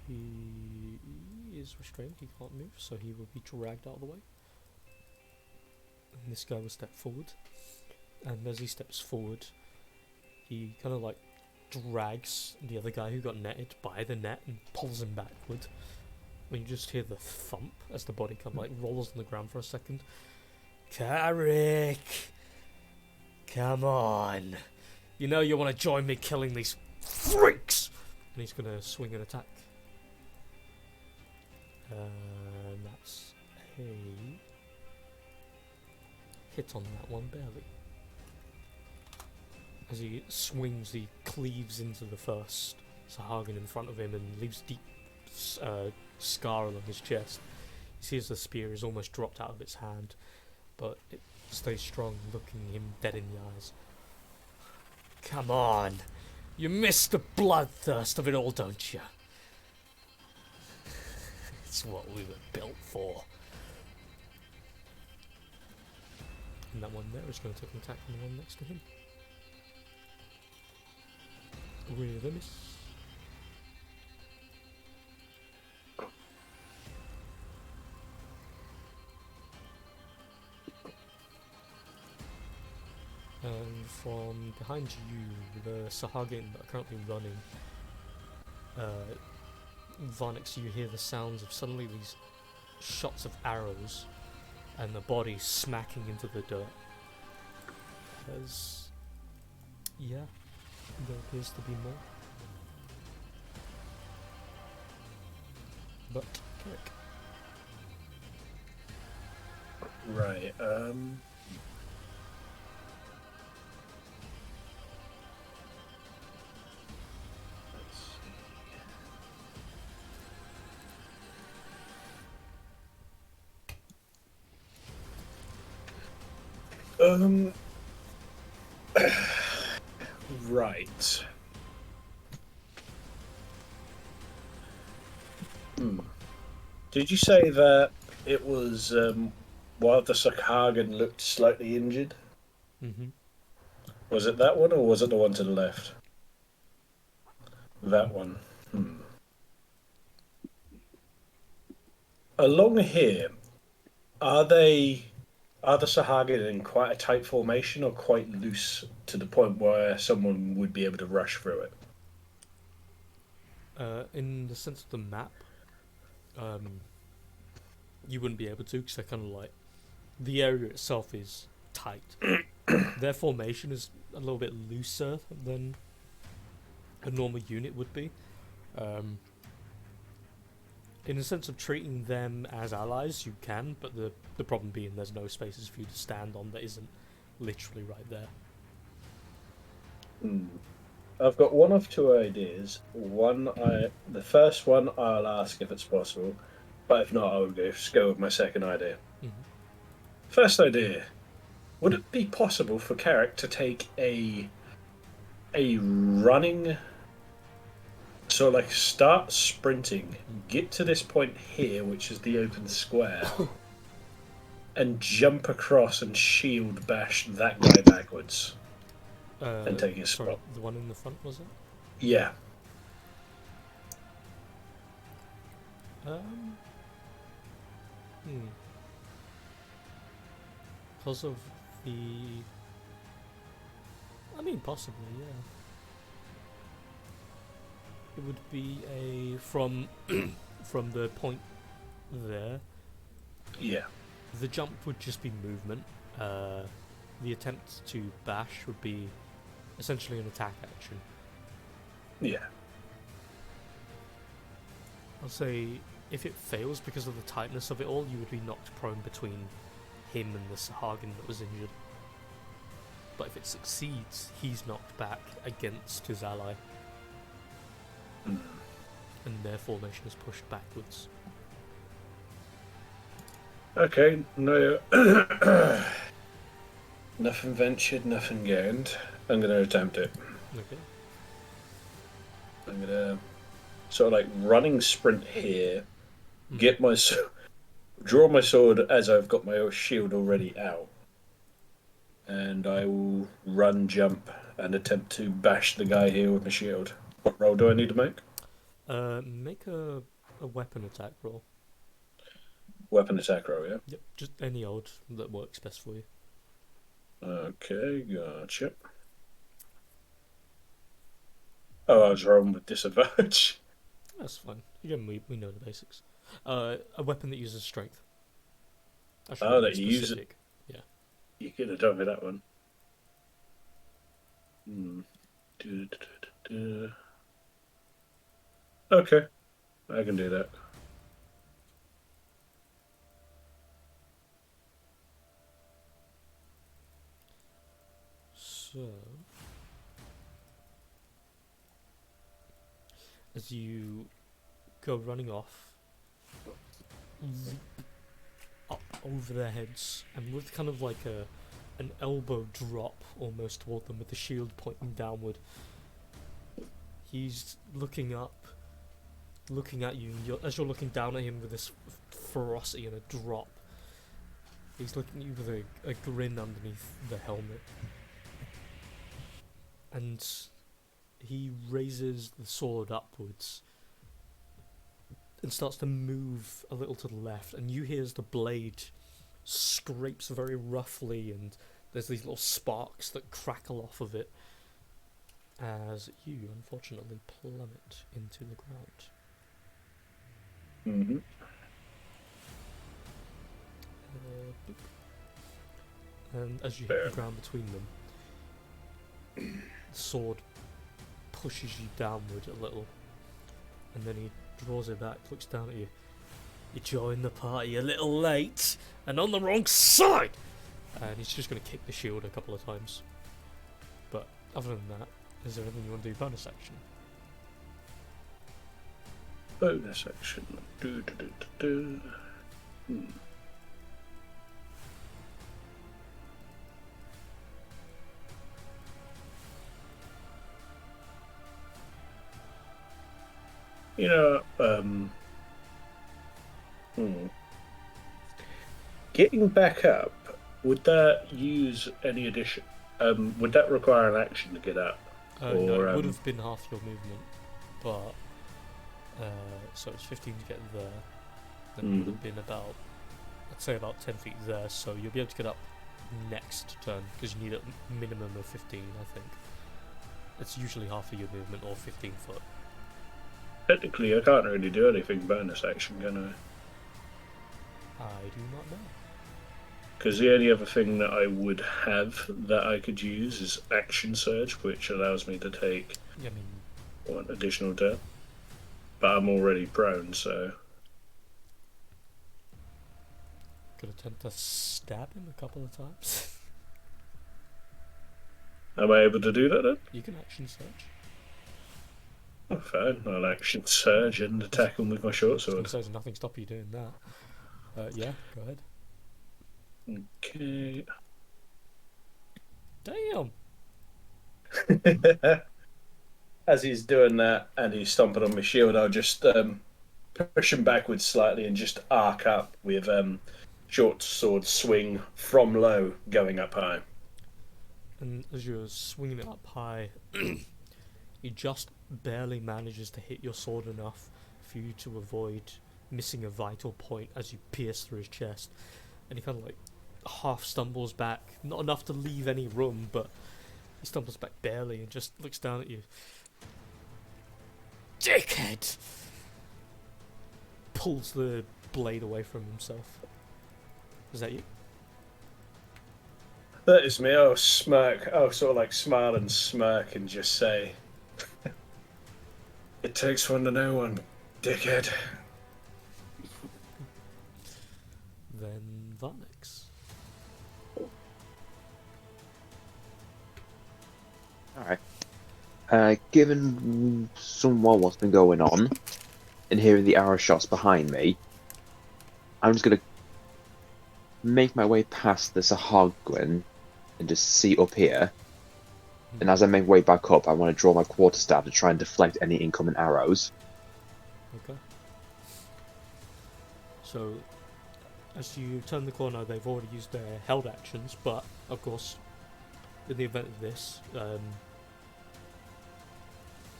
Speaker 1: He is restrained, he can't move, so he will be dragged out of the way. And this guy will step forward. And as he steps forward, he kind of like drags the other guy who got netted by the net and pulls him backward. When you just hear the thump as the body kind of like rolls on the ground for a second. Carrick! Come on! You know you want to join me killing these freaks! And he's going to swing an attack. And that's a hit on that one, barely. As he swings, he cleaves into the first Sahagin in front of him and leaves deep scar along his chest. He sees the spear is almost dropped out of its hand, but it stays strong, looking him dead in the eyes. Come on! You miss the bloodthirst of it all, don't you? It's what we were built for. And that one there is going to take an attack from the one next to him. With a miss. And from behind you, the Sahagin that are currently running, Varnix, you hear the sounds of suddenly these shots of arrows and the body smacking into the dirt. As, yeah, there appears to be more. But, Carrick.
Speaker 2: Right, let's see. Right. Did you say that it was while the Sahagin looked slightly injured?
Speaker 1: Mm-hmm.
Speaker 2: Was it that one, or was it the one to the left? That one. Along here, are the Sahagin in quite a tight formation or quite loose to the point where someone would be able to rush through it?
Speaker 1: In the sense of the map, you wouldn't be able to, because they're kind of like, the area itself is tight. Their formation is a little bit looser than a normal unit would be. In the sense of treating them as allies, you can, but the problem being there's no spaces for you to stand on that isn't literally right there.
Speaker 2: I've got one of two ideas. The first one I'll ask if it's possible, but if not, I'll just go with my second idea. First idea: would it be possible for Carrick to take a running, so like start sprinting, get to this point here, which is the open square, and jump across and shield bash that guy backwards? And take his spot.
Speaker 1: The one in the front, was it?
Speaker 2: Yeah.
Speaker 1: Because of the... I mean, possibly, yeah. It would be a... From the point there.
Speaker 2: Yeah.
Speaker 1: The jump would just be movement. The attempt to bash would be essentially an attack action.
Speaker 2: Yeah.
Speaker 1: I'll say if it fails because of the tightness of it all, you would be knocked prone between him and the Sahagin that was injured. But if it succeeds, he's knocked back against his ally. And their formation is pushed backwards.
Speaker 2: Okay, no. Nothing ventured, nothing gained. I'm going to attempt it.
Speaker 1: Okay.
Speaker 2: I'm going to sort of like running sprint here, get my draw my sword as I've got my shield already out, and I will run, jump, and attempt to bash the guy here with my shield. What roll do I need to make?
Speaker 1: Make a weapon attack roll.
Speaker 2: Weapon attack roll, yeah?
Speaker 1: Yep, just any old that works best for you.
Speaker 2: Okay, gotcha. Oh, I was rolling with disadvantage.
Speaker 1: That's fine. Again, we know the basics. A weapon that uses strength.
Speaker 2: Oh, that you use it.
Speaker 1: Specific. Yeah.
Speaker 2: You could have done me that one. Okay, I can do that.
Speaker 1: So, as you go running off, up over their heads, and with kind of like an elbow drop almost toward them with the shield pointing downward, he's looking up, looking at you, and as you're looking down at him with this ferocity and a drop, he's looking at you with a grin underneath the helmet. And he raises the sword upwards and starts to move a little to the left, and you hear as the blade scrapes very roughly, and there's these little sparks that crackle off of it as you unfortunately plummet into the ground.
Speaker 2: Mm-hmm.
Speaker 1: And as you hit the ground between them, the sword pushes you downward a little, and then he draws it back, looks down at you. You joined the party a little late and on the wrong side! And he's just going to kick the shield a couple of times. But other than that, is there anything you want to do bonus action?
Speaker 2: Bonus action. You know, getting back up, would that use any addition? Would that require an action to get up?
Speaker 1: No, it would have been half your movement, but so it's 15 to get there. Then it would have been about, I'd say about 10 feet there. So you'll be able to get up next turn because you need a minimum of 15. I think it's usually half of your movement or 15 foot.
Speaker 2: Technically, I can't really do anything bonus action, can I?
Speaker 1: I do not know.
Speaker 2: Because the only other thing that I would have that I could use is action surge, which allows me to take one additional turn. But I'm already prone, so
Speaker 1: Could attempt to stab him a couple of times.
Speaker 2: am I able to do that then?
Speaker 1: You can action search.
Speaker 2: Oh, fine. I'll action surge and attack him with my short sword.
Speaker 1: So there's nothing stopping you doing that. Yeah, go ahead.
Speaker 2: Okay.
Speaker 1: Damn!
Speaker 2: As he's doing that and he's stomping on my shield, I'll just push him backwards slightly and just arc up with short sword swing from low going up high.
Speaker 1: And as you're swinging it up high, he just barely manages to hit your sword enough for you to avoid missing a vital point as you pierce through his chest. And he kind of like half stumbles back, not enough to leave any room, but he stumbles back barely and just looks down at you. Dickhead! Pulls the blade away from himself. Is that you?
Speaker 2: That is me. I'll smirk. I'll sort of like smile and smirk and just say, "It takes one to know one. Dickhead.
Speaker 1: Then Varnex.
Speaker 4: Alright. Given somewhat what's been going on, and hearing the arrow shots behind me, I'm just gonna make my way past the Sahagwin and just see up here. And as I make my way back up, I want to draw my quarterstaff to try and deflect any incoming arrows.
Speaker 1: Okay. So, as you turn the corner, they've already used their held actions, but of course, in the event of this,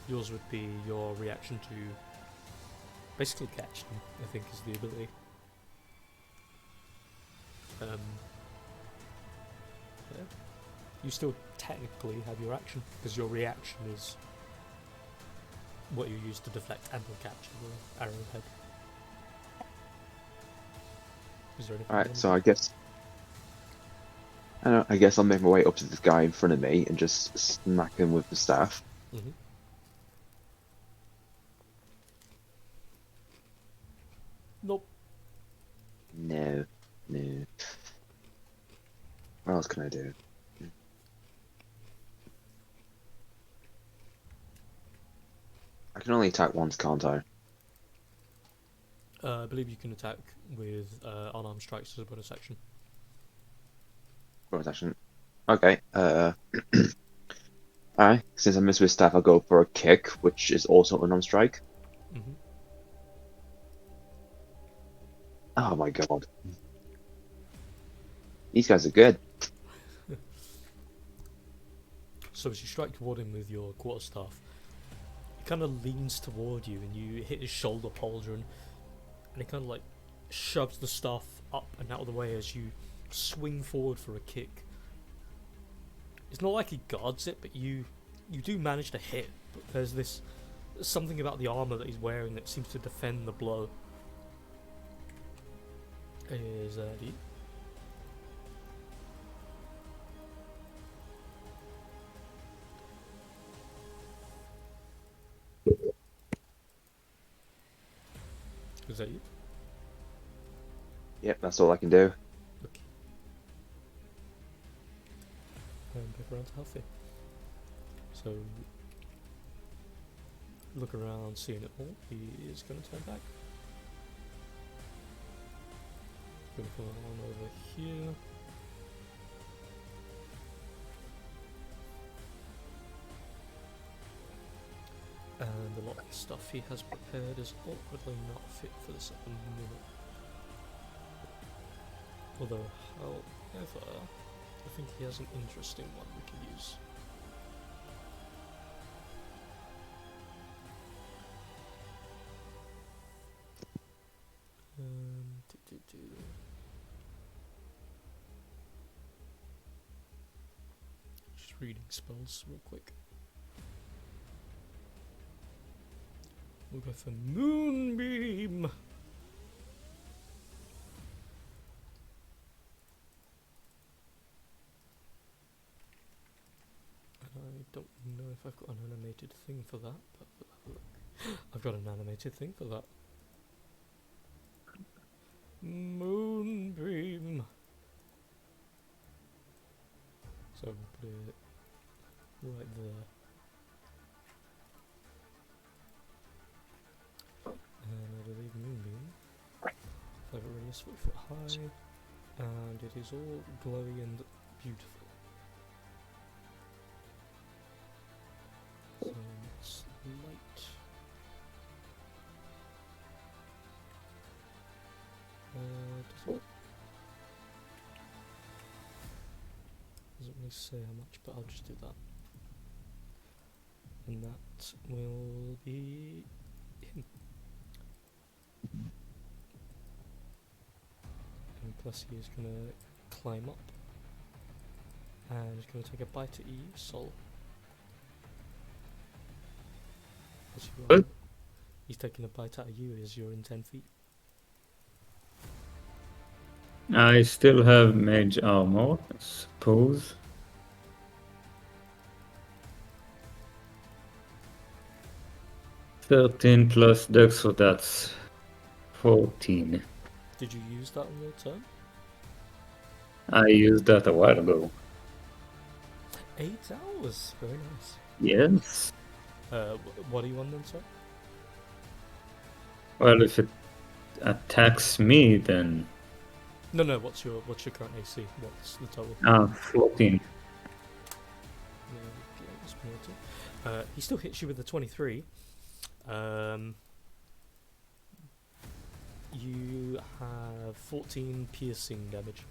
Speaker 1: yours would be your reaction to basically catch them, I think is the ability. Yeah. You still technically have your action, because your reaction is what you use to deflect and to catch the arrowhead. Is there anything?
Speaker 4: Alright, so I guess I'll make my way up to this guy in front of me and just smack him with the staff.
Speaker 1: Mm-hmm. Nope.
Speaker 4: No. What else can I do? I can only attack once, can't I?
Speaker 1: I believe you can attack with unarmed strikes as a bonus action.
Speaker 4: Bonus action. Okay. Alright, since I missed with staff, I'll go for a kick, which is also an unarmed strike.
Speaker 1: Mm-hmm.
Speaker 4: Oh my god. These guys are good.
Speaker 1: So as you strike toward him with your quarterstaff, he kind of leans toward you and you hit his shoulder pauldron, and he kind of like shoves the staff up and out of the way as you swing forward for a kick. It's not like he guards it, but you do manage to hit. But there's something about the armor that he's wearing that seems to defend the blow. Is you? Is that you?
Speaker 4: Yep, that's all I can do.
Speaker 1: Okay. And back around to Healthy. So, look around, seeing it all. He is going to turn back. Going to come on over here. And a lot of the stuff he has prepared is awkwardly not fit for this at the minute. Although, however, I think he has an interesting one we could use. Just reading spells real quick. We'll go for Moonbeam! I don't know if I've got an animated thing for that, but we'll have a look. I've got an animated thing for that. Moonbeam! So we'll put it right there. And I believe Moonbeam, clever radius 4 foot high, and it is all glowy and beautiful. So it's light. Doesn't really say how much, but I'll just do that. And that will be him. And plus he is going to climb up and he's going to take a bite at you, Sol.
Speaker 5: What?
Speaker 1: He's taking a bite out of you as you're in 10 feet.
Speaker 5: I still have mage armor, I suppose. 13 plus dex, so that's 14.
Speaker 1: Did you use that on your turn?
Speaker 5: I used that a while ago.
Speaker 1: 8 hours. Very nice.
Speaker 5: Yes.
Speaker 1: What are you on then, sir?
Speaker 5: Well, if it attacks me, then
Speaker 1: No. What's your current AC? What's the total?
Speaker 5: 14.
Speaker 1: He still hits you with a 23. You have 14 piercing damage.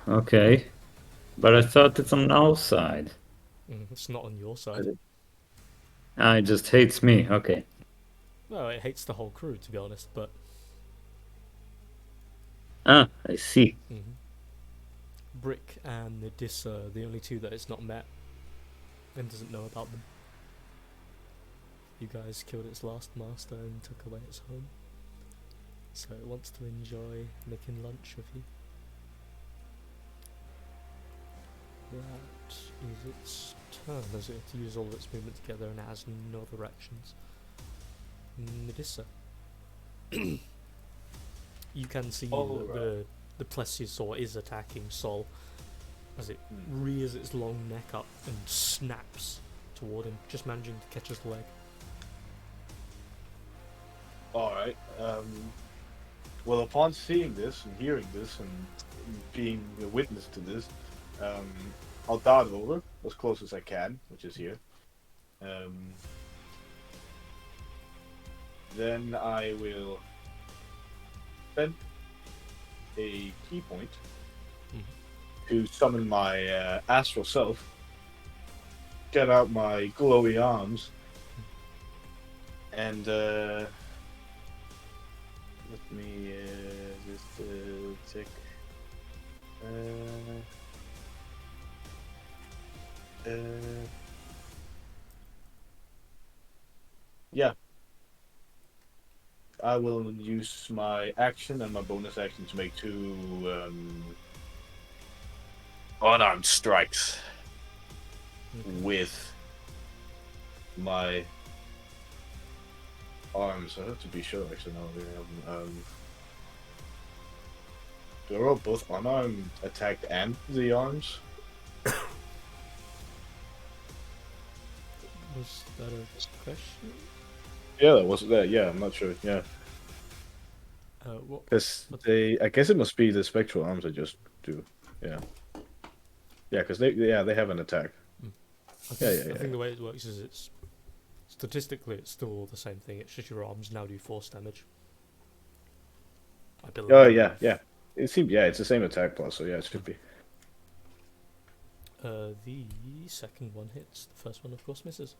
Speaker 5: Okay. But I thought it's on our side.
Speaker 1: It's not on your side.
Speaker 5: It just hates me. Okay.
Speaker 1: Well, it hates the whole crew, to be honest, but...
Speaker 5: I see.
Speaker 1: Brick and Nidissa are the only two that it's not met and doesn't know about them. You guys killed its last master and took away its home. So it wants to enjoy making lunch with you. That is its turn, as it has to use all of its movement together and it has no other actions. Nidissa. You can see that the plesiosaur is attacking Sol as it rears its long neck up and snaps toward him, just managing to catch his leg.
Speaker 3: Alright. Well, upon seeing this and hearing this and being a witness to this, I'll dart over as close as I can, which is here. Then I will spend a key point to summon my astral self, get out my glowy arms, and let me just check. Yeah. I will use my action and my bonus action to make 2 unarmed strikes with my arms. I have to be sure, actually. No, we have, they're all both unarmed attack and the arms.
Speaker 1: Was that a question?
Speaker 3: Yeah, that was that. Yeah, I'm not sure. Yeah.
Speaker 1: What?
Speaker 3: Because I guess it must be the spectral arms I just do. Yeah. Yeah, because they have an attack.
Speaker 1: I think the way it works is it's statistically it's still the same thing. It's just your arms now do force damage. I believe.
Speaker 3: Oh yeah. It seems it's the same attack plus, so yeah, it should be.
Speaker 1: The second one hits. The first one, of course, misses.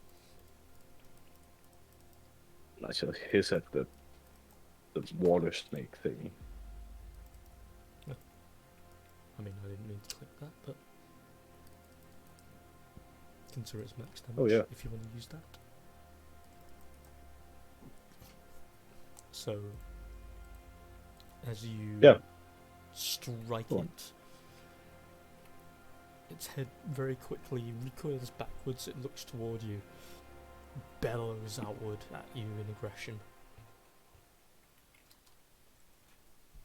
Speaker 3: Actually, his at the water snake thingy.
Speaker 1: I mean, I didn't mean to click that, but consider it's max damage.
Speaker 3: Oh, yeah.
Speaker 1: If you want to use that. So, as you strike it, its head very quickly recoils backwards. It looks toward you, bellows outward at you in aggression.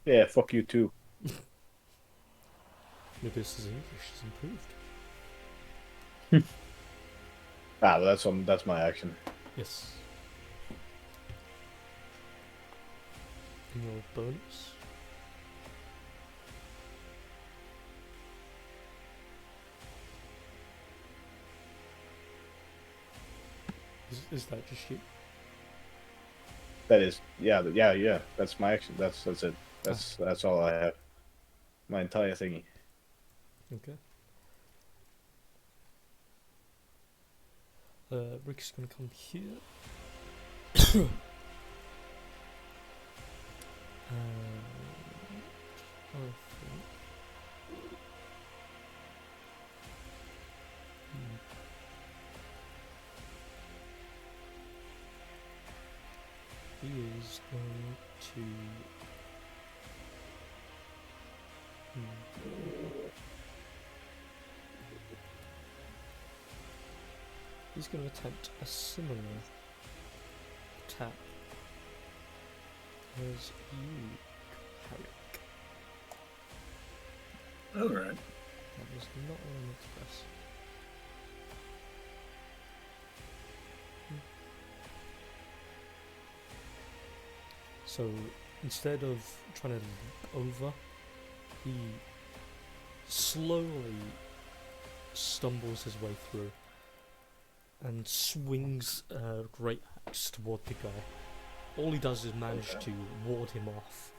Speaker 3: Yeah, fuck you too.
Speaker 1: Nidissa's English is improved.
Speaker 3: Well, that's my action.
Speaker 1: Yes. And your bonus? Is that just you?
Speaker 3: That is, yeah. That's my action. That's it. That's all I have. My entire thingy.
Speaker 1: Okay. Rick's gonna come here. He is going to. He's going to attempt a similar attack as you, Carrick.
Speaker 2: Alright.
Speaker 1: That was not what I meant to press. So instead of trying to leap over, he slowly stumbles his way through and swings a great axe toward the guy. All he does is manage to ward him off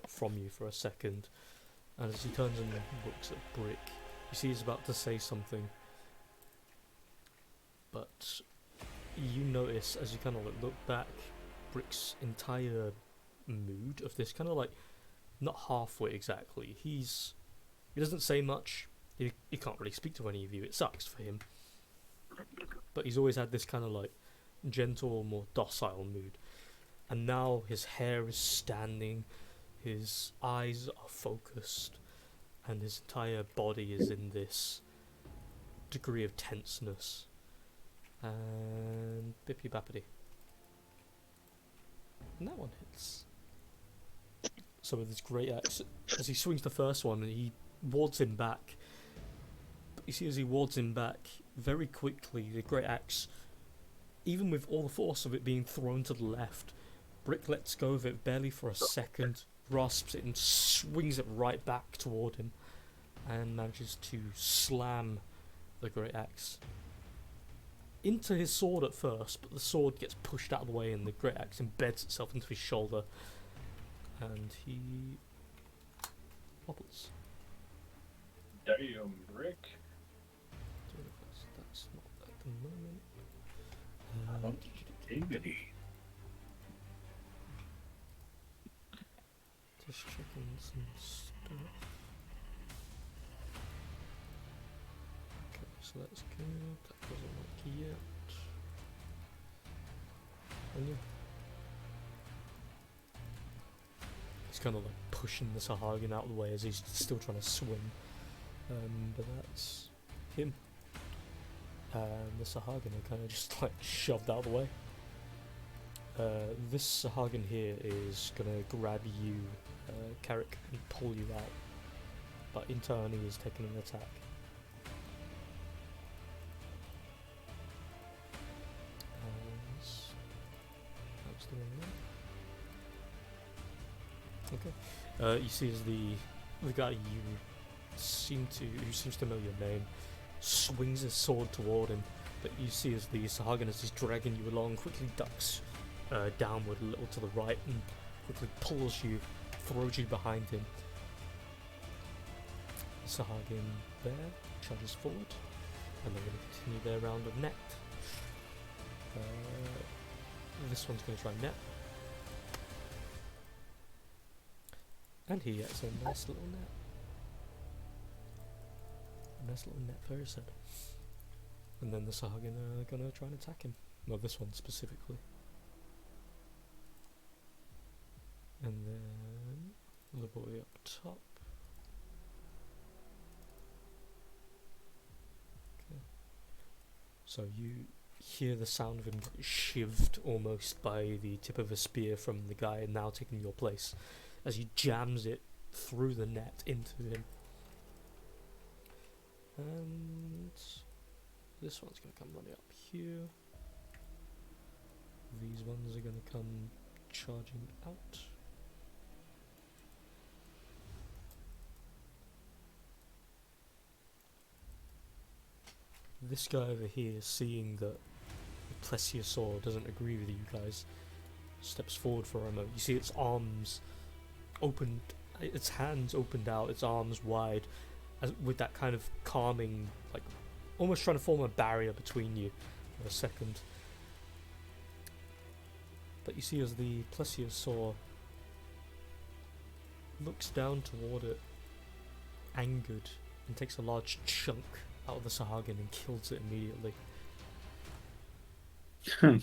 Speaker 1: from you for a second, and as he turns and looks at Brick, you see he's about to say something, but you notice as you kind of look back, Brick's entire mood of this kind of like not halfway exactly. He doesn't say much. He can't really speak to any of you. It sucks for him, but he's always had this kind of like gentle, more docile mood. And now his hair is standing, his eyes are focused, and his entire body is in this degree of tenseness. And bippy bappity. And that one hits. So with his great axe, as he swings the first one, he wards him back. But you see, as he wards him back, very quickly, the great axe, even with all the force of it being thrown to the left, Brick lets go of it barely for a second, grasps it and swings it right back toward him, and manages to slam the great axe into his sword at first, but the sword gets pushed out of the way and the great axe embeds itself into his shoulder, and he wobbles.
Speaker 2: Damn, Rick.
Speaker 1: That's not at the moment. Just checking some stuff. Okay, so that's good. That doesn't work yet. And yeah. He's kind of like pushing the Sahagin out of the way as he's still trying to swim. But that's him. And the Sahagin are kind of just like shoved out of the way. This Sahagin here is gonna grab you, Carrick, and pull you out. But in turn he is taking an attack. That's the one there. Okay. You see as the guy who seems to know your name, swings his sword toward him, but you see as the Sahagin, as he's dragging you along, quickly ducks downward a little to the right and quickly pulls you, throws you behind him. Sahagin there charges forward, and they're going to continue their round of net. This one's going to try net, and he gets a nice little net. A nice little net for his head. And then the Sahagin are going to try and attack him. Well, this one specifically. And then the boy up top. Okay. So you hear the sound of him get shivved almost by the tip of a spear from the guy now taking your place, as he jams it through the net into him. And this one's going to come running up here. These ones are going to come charging out. This guy over here, seeing that the plesiosaur doesn't agree with you guys, steps forward for a moment. You see its arms opened, its hands opened out, its arms wide, with that kind of calming, like almost trying to form a barrier between you for a second. But you see as the plesiosaur looks down toward it, angered, and takes a large chunk out of the Sahagin and kills it immediately. And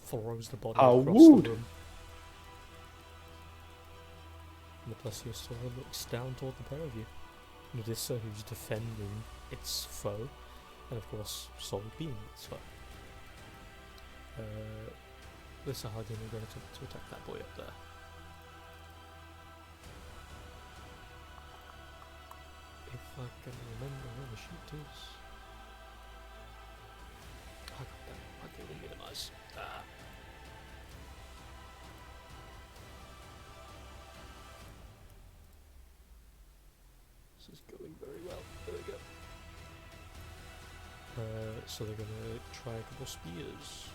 Speaker 1: throws the body across the room. And the plesiosaur looks down toward the pair of you. Nodissa, who's defending its foe, And of course, solid beam as well. The Sahagin are going to attack that boy up there. If I can remember where the shoot is. Oh, goddammit, okay, we'll minimize. This is going very well. There we go. So they're going to try a couple spears.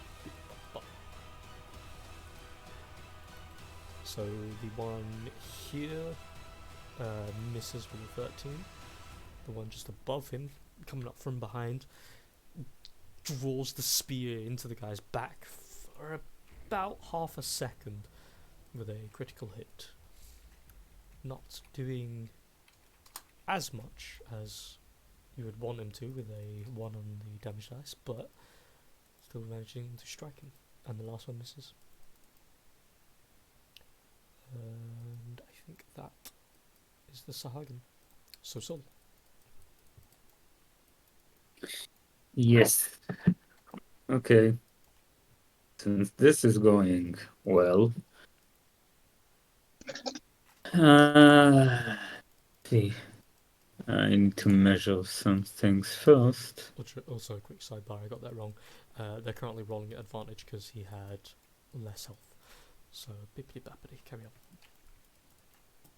Speaker 1: So the one here misses with a 13. The one just above him, coming up from behind, draws the spear into the guy's back for about half a second with a critical hit. Not doing as much as you would want him to with a 1 on the damage dice, but still managing to strike him. And the last one misses. And I think that is the Sahagin. So Sol.
Speaker 5: Yes. Okay. Since this is going well, see. I need to measure some things first.
Speaker 1: Also, a quick sidebar, I got that wrong. They're currently rolling at advantage because he had less health. So, bippity bappity, carry on.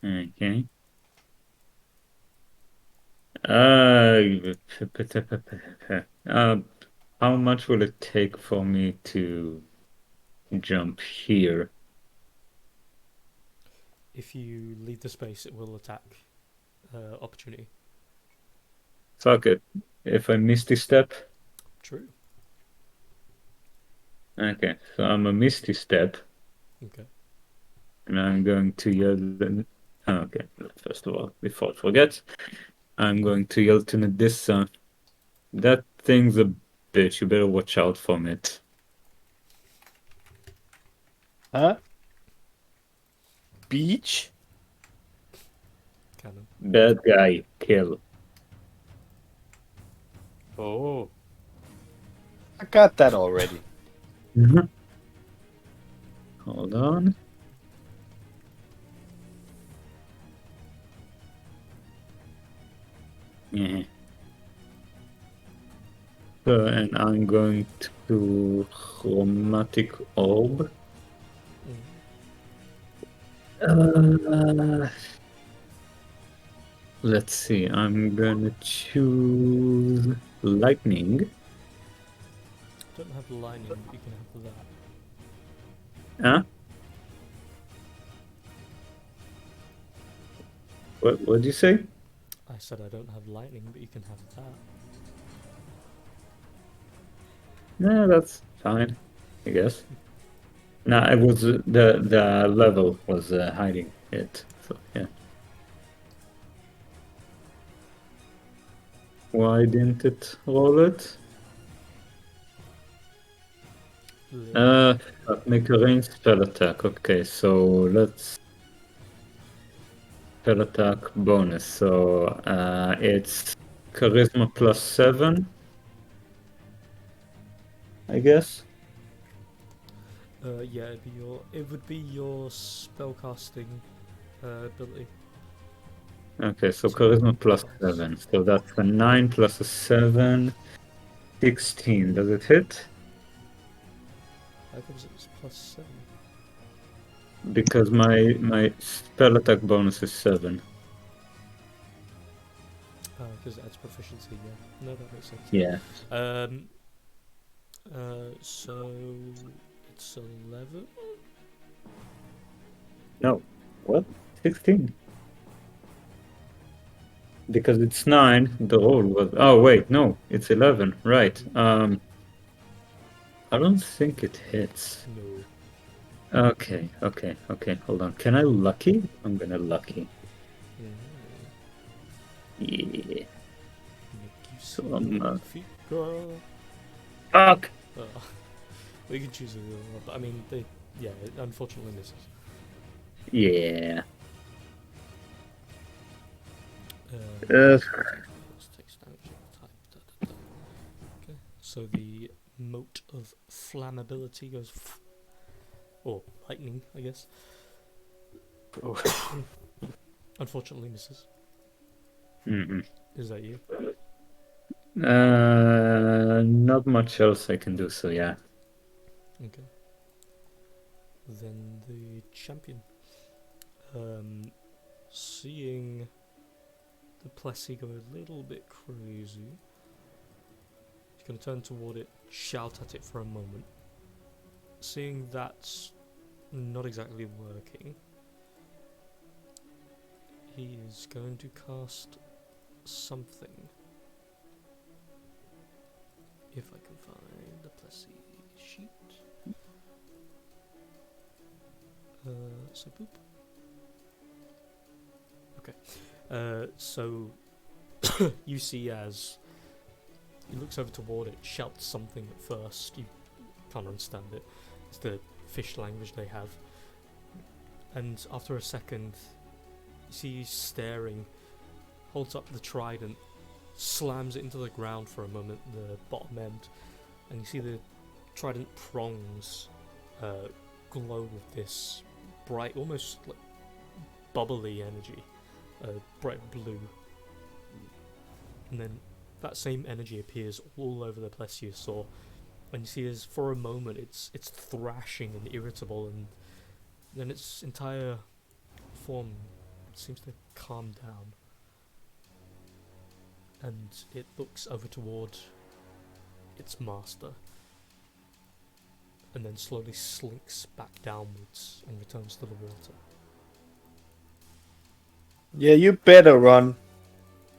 Speaker 5: Okay. How much will it take for me to jump here?
Speaker 1: If you leave the space, it will attack opportunity.
Speaker 5: Fuck it. If I misty step.
Speaker 1: True.
Speaker 5: Okay, so I'm a misty step.
Speaker 1: Okay.
Speaker 5: And I'm going to yell. Okay, first of all, before I forget, I'm going to yell to Nadissa. That thing's a bitch. You better watch out from it.
Speaker 3: Huh? Beach?
Speaker 1: Cannon.
Speaker 5: Bad guy, kill.
Speaker 3: Oh. I got that already.
Speaker 5: Hold on. Yeah. So, and I'm going to chromatic orb. Let's see. I'm gonna choose lightning.
Speaker 1: Don't have lightning, but you can have that.
Speaker 5: Huh? What did you say?
Speaker 1: I said I don't have lightning, but you can have that.
Speaker 5: No, that's fine, I guess. No, it was the level was hiding it. So yeah. Why didn't it roll it? Make a ranged spell attack. Okay, so let's spell attack bonus. So it's charisma +7, I guess.
Speaker 1: Yeah, it would be your spellcasting ability.
Speaker 5: Okay, so
Speaker 1: So
Speaker 5: charisma
Speaker 1: plus.
Speaker 5: +7. So that's a 9 plus a 7, 16. Does it hit?
Speaker 1: How comes it's +7?
Speaker 5: Because my spell attack bonus is 7.
Speaker 1: Because it adds proficiency, yeah. No, that makes sense.
Speaker 5: Yeah.
Speaker 1: So it's 11?
Speaker 5: No. What? 16. Because it's 9, the roll was... Oh, wait, no. It's 11. Right. I don't think it hits.
Speaker 1: No.
Speaker 5: Okay. Hold on. Can I lucky? I'm gonna lucky. Yeah.
Speaker 1: Make you
Speaker 5: So
Speaker 1: see
Speaker 5: I'm...
Speaker 1: your feet, girl.
Speaker 5: Fuck!
Speaker 1: We can choose a one, but I mean, it unfortunately misses.
Speaker 5: Yeah.
Speaker 1: Let's take damage of the type. So the mote of flammability goes, or lightning, I guess. Unfortunately, misses.
Speaker 5: Mm-mm.
Speaker 1: Is that you?
Speaker 5: Not much else I can do, so yeah.
Speaker 1: Okay. Then the champion. Seeing the Plessy go a little bit crazy, he's going to turn toward it, shout at it for a moment. Seeing that's not exactly working, he is going to cast something. If I can find the Plessy sheet. So boop. Okay. So you see as he looks over toward it, shouts something at first. You can't understand it. It's the fish language they have. And after a second, you see he's staring, holds up the trident, slams it into the ground for a moment, the bottom end, and you see the trident prongs glow with this bright, almost like bubbly energy, bright blue. And then that same energy appears all over the plesiosaur, and you see as for a moment it's thrashing and irritable, and then its entire form seems to calm down. And it looks over toward its master, and then slowly slinks back downwards and returns to the water.
Speaker 3: Yeah, you better run.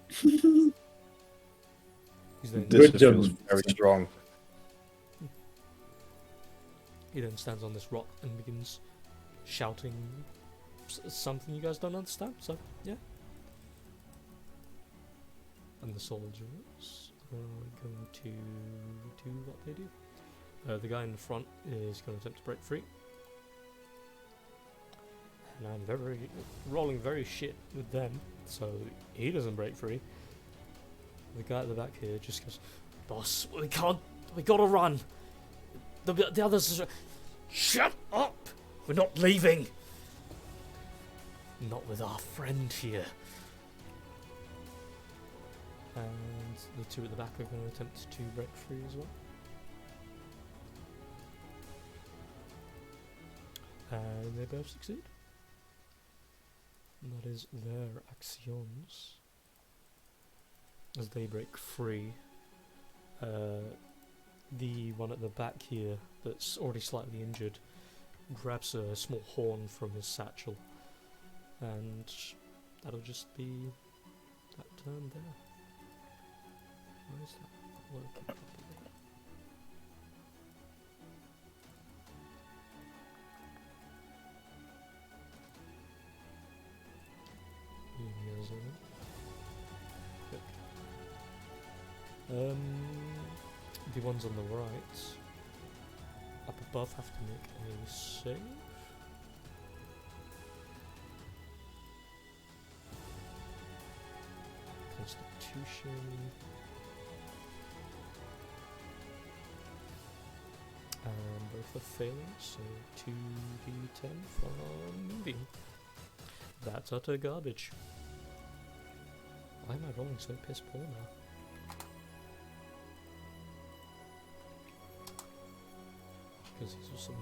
Speaker 1: He's then,
Speaker 3: This
Speaker 5: Good job.
Speaker 3: feels very strong.
Speaker 1: he then stands on this rock and begins shouting something you guys don't understand, so yeah. And the soldiers are going to do what they do. The guy in the front is going to attempt to break free. And I'm rolling very shit with them, so he doesn't break free. The guy at the back here just goes, "Boss, we gotta run. The others are, shut up! We're not leaving. Not with our friend here." And the two at the back are going to attempt to break free as well. And they both succeed. And that is their actions. As they break free, the one at the back here that's already slightly injured grabs a small horn from his satchel, and that'll just be that turn there. Why is that working properly? The ones on the right up above have to make a save. Constitution. And both are failing, so 2d10 for moving. That's utter garbage. Why am I rolling so piss poor now? Because he's also in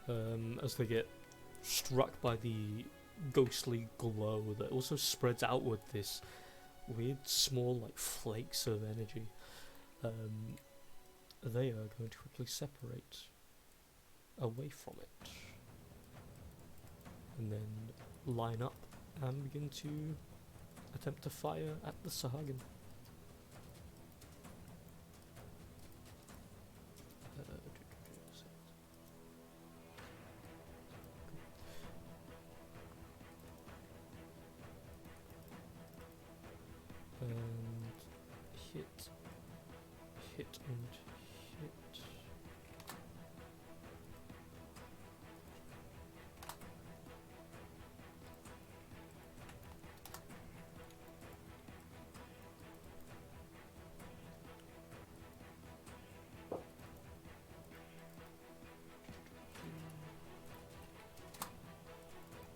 Speaker 1: range. As they get struck by the ghostly glow that also spreads outward this weird small like flakes of energy, they are going to quickly separate away from it and then line up and begin to attempt to fire at the Sahagin. And hit and hit.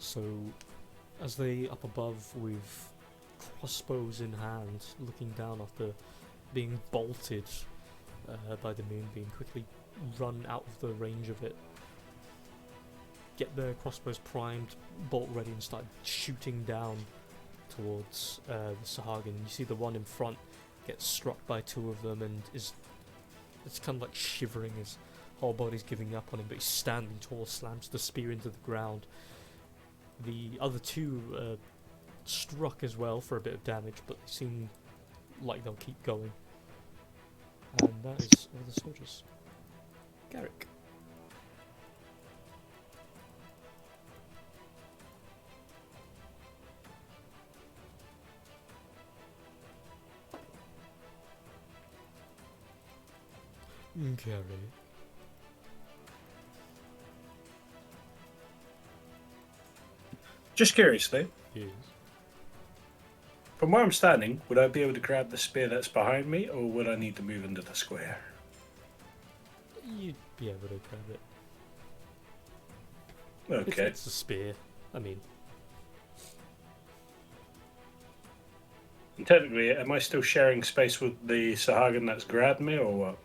Speaker 1: So, as they up above with crossbows in hand, looking down after being bolted by the moonbeam, quickly run out of the range of it, get their crossbows primed, bolt ready, and start shooting down towards the Sahagin. You see the one in front get struck by two of them and it's kind of like shivering, his whole body's giving up on him, but he's standing tall, slams the spear into the ground. The other two struck as well for a bit of damage, but they seem like they'll keep going. And that is all the soldiers. Garrick. Garrick.
Speaker 2: Just curiously,
Speaker 1: Yes.
Speaker 2: from where I'm standing, would I be able to grab the spear that's behind me, or would I need to move into the square?
Speaker 1: You'd be able to grab it.
Speaker 2: Okay.
Speaker 1: It's a spear. I mean,
Speaker 2: And technically, am I still sharing space with the Sahagin that's grabbed me, or what?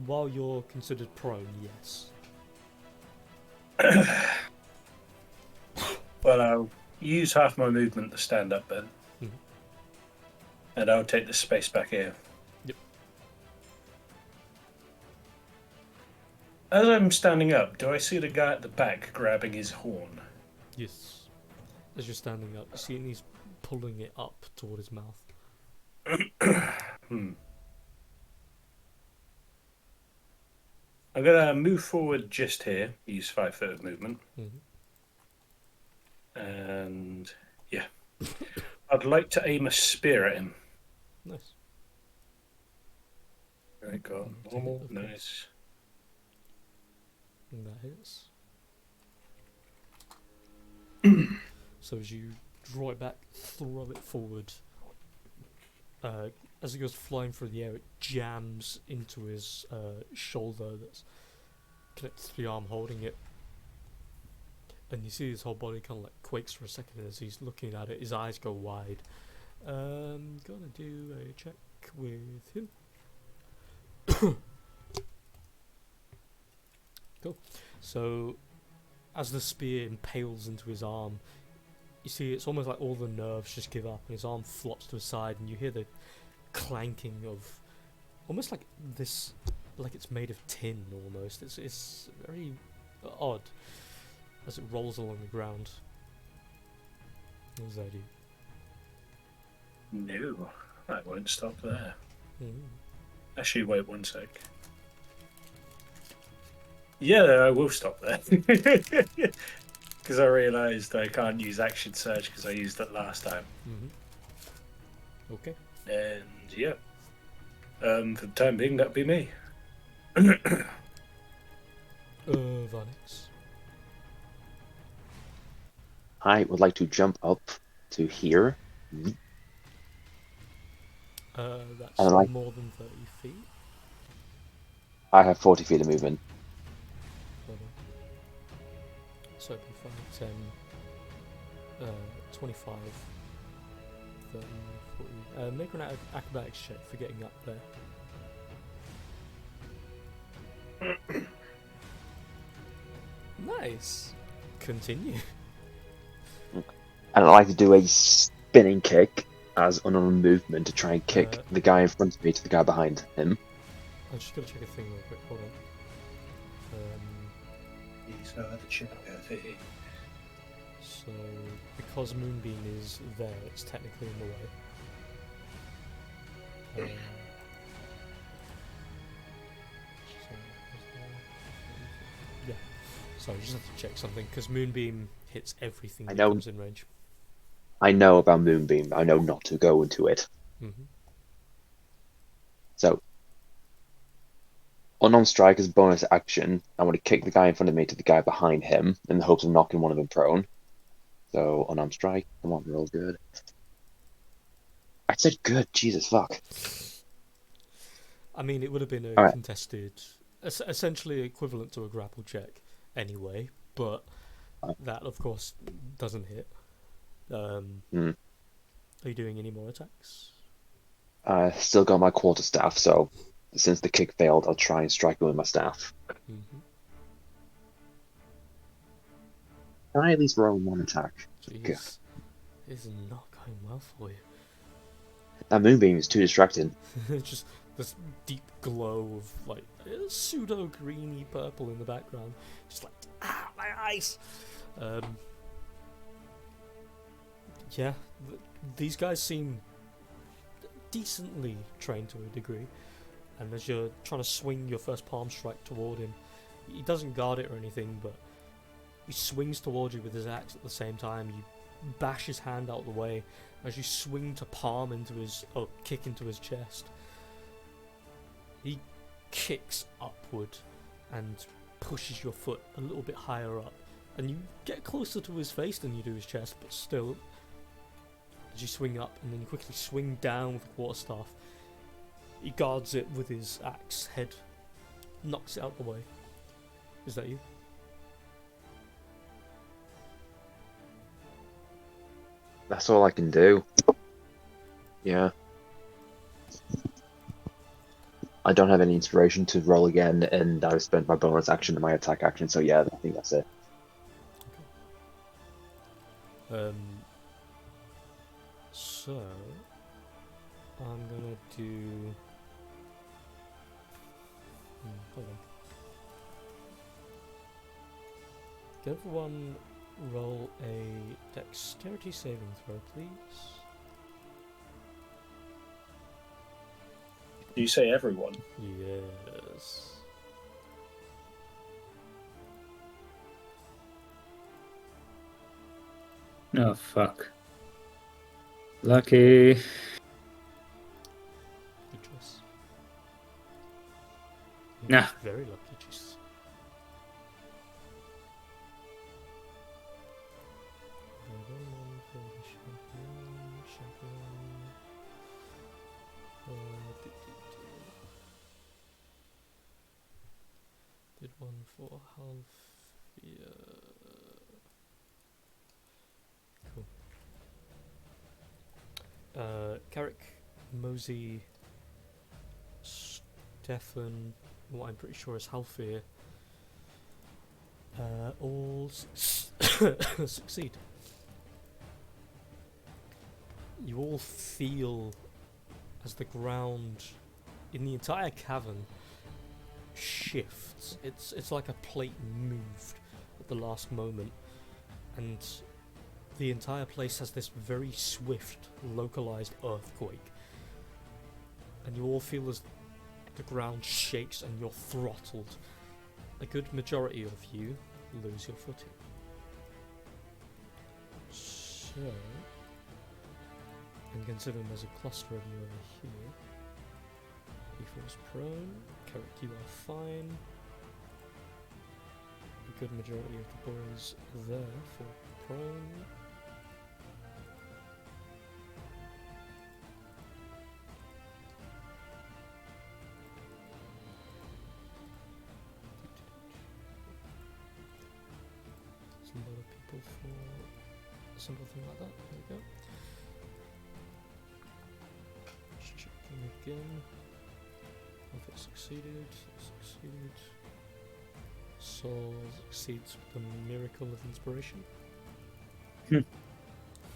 Speaker 1: while you're considered prone, yes.
Speaker 2: Well, I'll use half my movement to stand up then.
Speaker 1: Mhm.
Speaker 2: And I'll take the space back here.
Speaker 1: Yep.
Speaker 2: As I'm standing up, do I see the guy at the back grabbing his horn?
Speaker 1: Yes. As you're standing up, you see he's pulling it up toward his mouth.
Speaker 2: I'm going to move forward just here, use 5 foot of movement.
Speaker 1: Mhm.
Speaker 2: And yeah. I'd like to aim a spear at him.
Speaker 1: Nice.
Speaker 2: Right, got
Speaker 1: Take it,
Speaker 2: normal,
Speaker 1: of
Speaker 2: nice.
Speaker 1: And that hits. So as you draw it back, throw it forward, as it goes flying through the air, it jams into his shoulder that's connected to the arm holding it. And you see his whole body kind of like quakes for a second as he's looking at it. His eyes go wide. Gonna do a check with him. Cool. So, as the spear impales into his arm, you see it's almost like all the nerves just give up and his arm flops to his side, and you hear the clanking of almost like this, like it's made of tin almost. It's very odd as it rolls along the ground. What does that do?
Speaker 2: No, I won't stop there.
Speaker 1: Mm.
Speaker 2: Actually, wait 1 sec. Yeah, I will stop there. Because I realised I can't use action surge because I used it last time.
Speaker 1: Mm-hmm. Okay.
Speaker 2: And yeah, for the time being, that'd be me.
Speaker 1: Vanix.
Speaker 4: I would like to jump up to here.
Speaker 1: That's
Speaker 4: And like-
Speaker 1: more than 30 feet.
Speaker 4: I have 40 feet of movement.
Speaker 1: Hold on. So it'd be 5, 10, 25, 30, 40. Make an acrobatics check for getting up there. Nice. Continue.
Speaker 4: And I'd like to do a spinning kick as unarmed movement to try and kick the guy in front of me to the guy behind him.
Speaker 1: I'm just gonna check a thing real quick. Hold on.
Speaker 2: So I had to check
Speaker 1: So because Moonbeam is there, it's technically in the way. Yeah. Sorry, I just have to check something because Moonbeam hits everything
Speaker 4: I
Speaker 1: that
Speaker 4: know.
Speaker 1: comes in range.
Speaker 4: I know about Moonbeam. I know not to go into it.
Speaker 1: Mm-hmm.
Speaker 4: So, unarmed strike as bonus action. I want to kick the guy in front of me to the guy behind him in the hopes of knocking one of them prone. So, unarmed strike. Come on, roll good. I said good. Jesus, fuck.
Speaker 1: I mean, it would have been a
Speaker 4: Alright.
Speaker 1: contested, essentially equivalent to a grapple check anyway, but That, of course, doesn't hit.
Speaker 4: Hmm.
Speaker 1: Are you doing any more attacks?
Speaker 4: I still got my quarterstaff, so since the kick failed, I'll try and strike him with my staff.
Speaker 1: Mm-hmm.
Speaker 4: Can I at least roll one attack? Good.
Speaker 1: Jeez, this is not going well for you.
Speaker 4: That moonbeam is too distracting.
Speaker 1: Just this deep glow of like pseudo greeny purple in the background. Just like, my eyes. Yeah, these guys seem decently trained to a degree. And as you're trying to swing your first palm strike toward him, he doesn't guard it or anything, but he swings towards you with his axe at the same time. You bash his hand out of the way as you swing to palm into his, kick into his chest. He kicks upward and pushes your foot a little bit higher up, and you get closer to his face than you do his chest, but still, as you swing up and then you quickly swing down with the quarterstaff, he guards it with his axe head, knocks it out the way. Is that you?
Speaker 4: That's all I can do. Yeah. I don't have any inspiration to roll again, and I've spent my bonus action and my attack action, so yeah, I think that's it.
Speaker 1: So I'm gonna do. Hold on. Can everyone roll a dexterity saving throw, please?
Speaker 2: Do you say everyone?
Speaker 1: Yes.
Speaker 5: Oh, fuck. Lucky.
Speaker 1: Good choice.
Speaker 5: Nah.
Speaker 1: Very lucky, Jesus. Did one for Halfia. Cool. Carrick, Mosey, Stefan, what I'm pretty sure is Halfir, all succeed. You all feel as the ground in the entire cavern shifts. It's like a plate moved at the last moment, and the entire place has this very swift, localized earthquake. And you all feel as the ground shakes and you're throttled. A good majority of you lose your footing. So, and consider there's a cluster of you over here. He falls prone. Carrick, you are fine. A good majority of the boys there fall prone. A lot of people for something like that. There we go. Just checking again. If it succeeded, Saul succeeds with the miracle of inspiration.
Speaker 5: Hmm.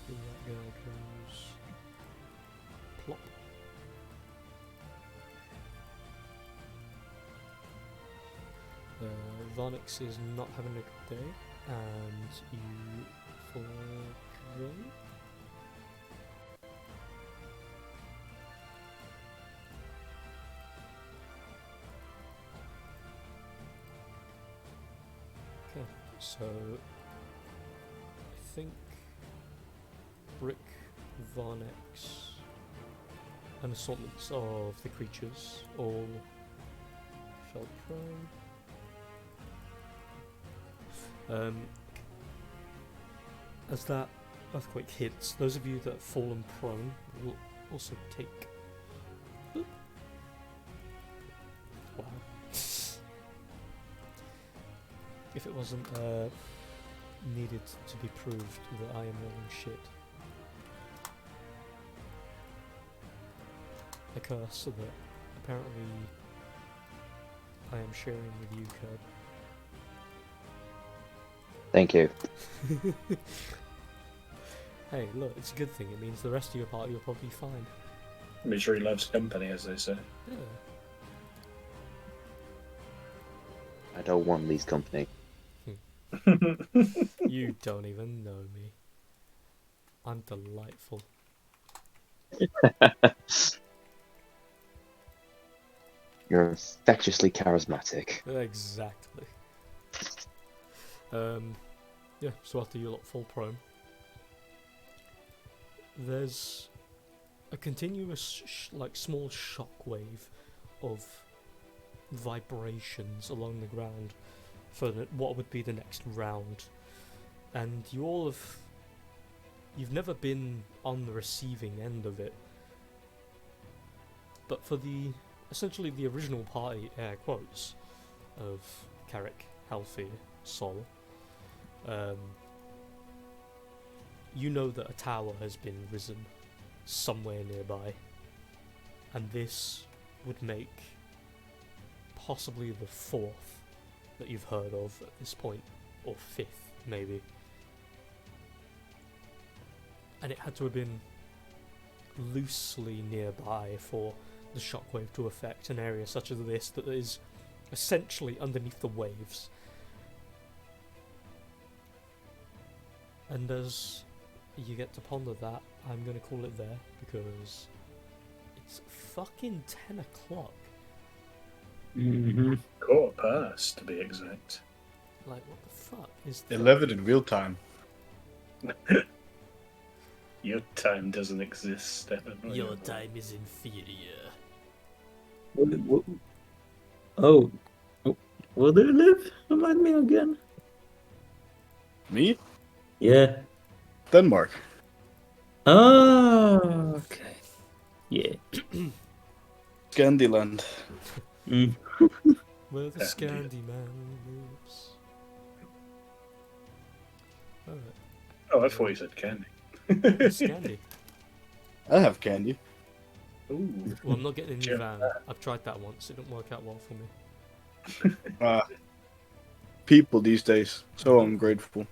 Speaker 1: That guy goes plop. Varnix is not having a good day. And you fall prone. Okay, so I think Brick, Varnex, and assortments of the creatures all fell prone. As that earthquake hits, those of you that have fallen prone will also take. Boop. Wow. If it wasn't needed to be proved that I am rolling shit. A curse that apparently I am sharing with you,
Speaker 4: Thank you.
Speaker 1: Curb. Hey, look, it's a good thing. It means the rest of your party will probably be fine.
Speaker 2: Misery loves company, as they say.
Speaker 1: Yeah.
Speaker 4: I don't want Lee's company.
Speaker 1: You don't even know me. I'm delightful.
Speaker 4: You're infectiously charismatic.
Speaker 1: Exactly. Yeah, so after you lot fall prone, there's a continuous, like, small shockwave of vibrations along the ground for what would be the next round. And you all have... You've never been on the receiving end of it. But for the... essentially the original party, air quotes, of Carrick, Halfie, Sol, you know that a tower has been risen somewhere nearby, and this would make possibly the fourth that you've heard of at this point, or fifth maybe. And it had to have been loosely nearby for the shockwave to affect an area such as this that is essentially underneath the waves. And as you get to ponder that, I'm going to call it there, because it's fucking 10 o'clock.
Speaker 5: Mm-hmm.
Speaker 2: Quarter past, to be exact.
Speaker 1: Like, what the fuck is that?
Speaker 3: 11 in real time.
Speaker 2: Your time doesn't exist, Stefan.
Speaker 1: Your time is inferior.
Speaker 5: Oh, where do you live? Remind me again.
Speaker 3: Me?
Speaker 5: Yeah.
Speaker 3: Denmark.
Speaker 5: Oh, okay. Yeah.
Speaker 3: Scandyland.
Speaker 5: Mm.
Speaker 1: Where the
Speaker 2: Yeah,
Speaker 1: Scandi man lives. Alright.
Speaker 2: Oh, I thought you said candy.
Speaker 1: Scandi.
Speaker 3: I have candy.
Speaker 2: Ooh.
Speaker 1: Well, I'm not getting a new
Speaker 2: Sure.
Speaker 1: van. I've tried that once. It didn't work out well for me.
Speaker 3: People these days. So ungrateful.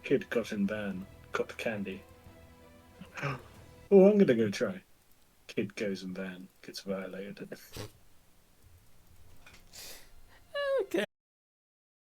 Speaker 2: Kid got in van, got the candy. Oh, I'm gonna go try. Kid goes in van, gets violated.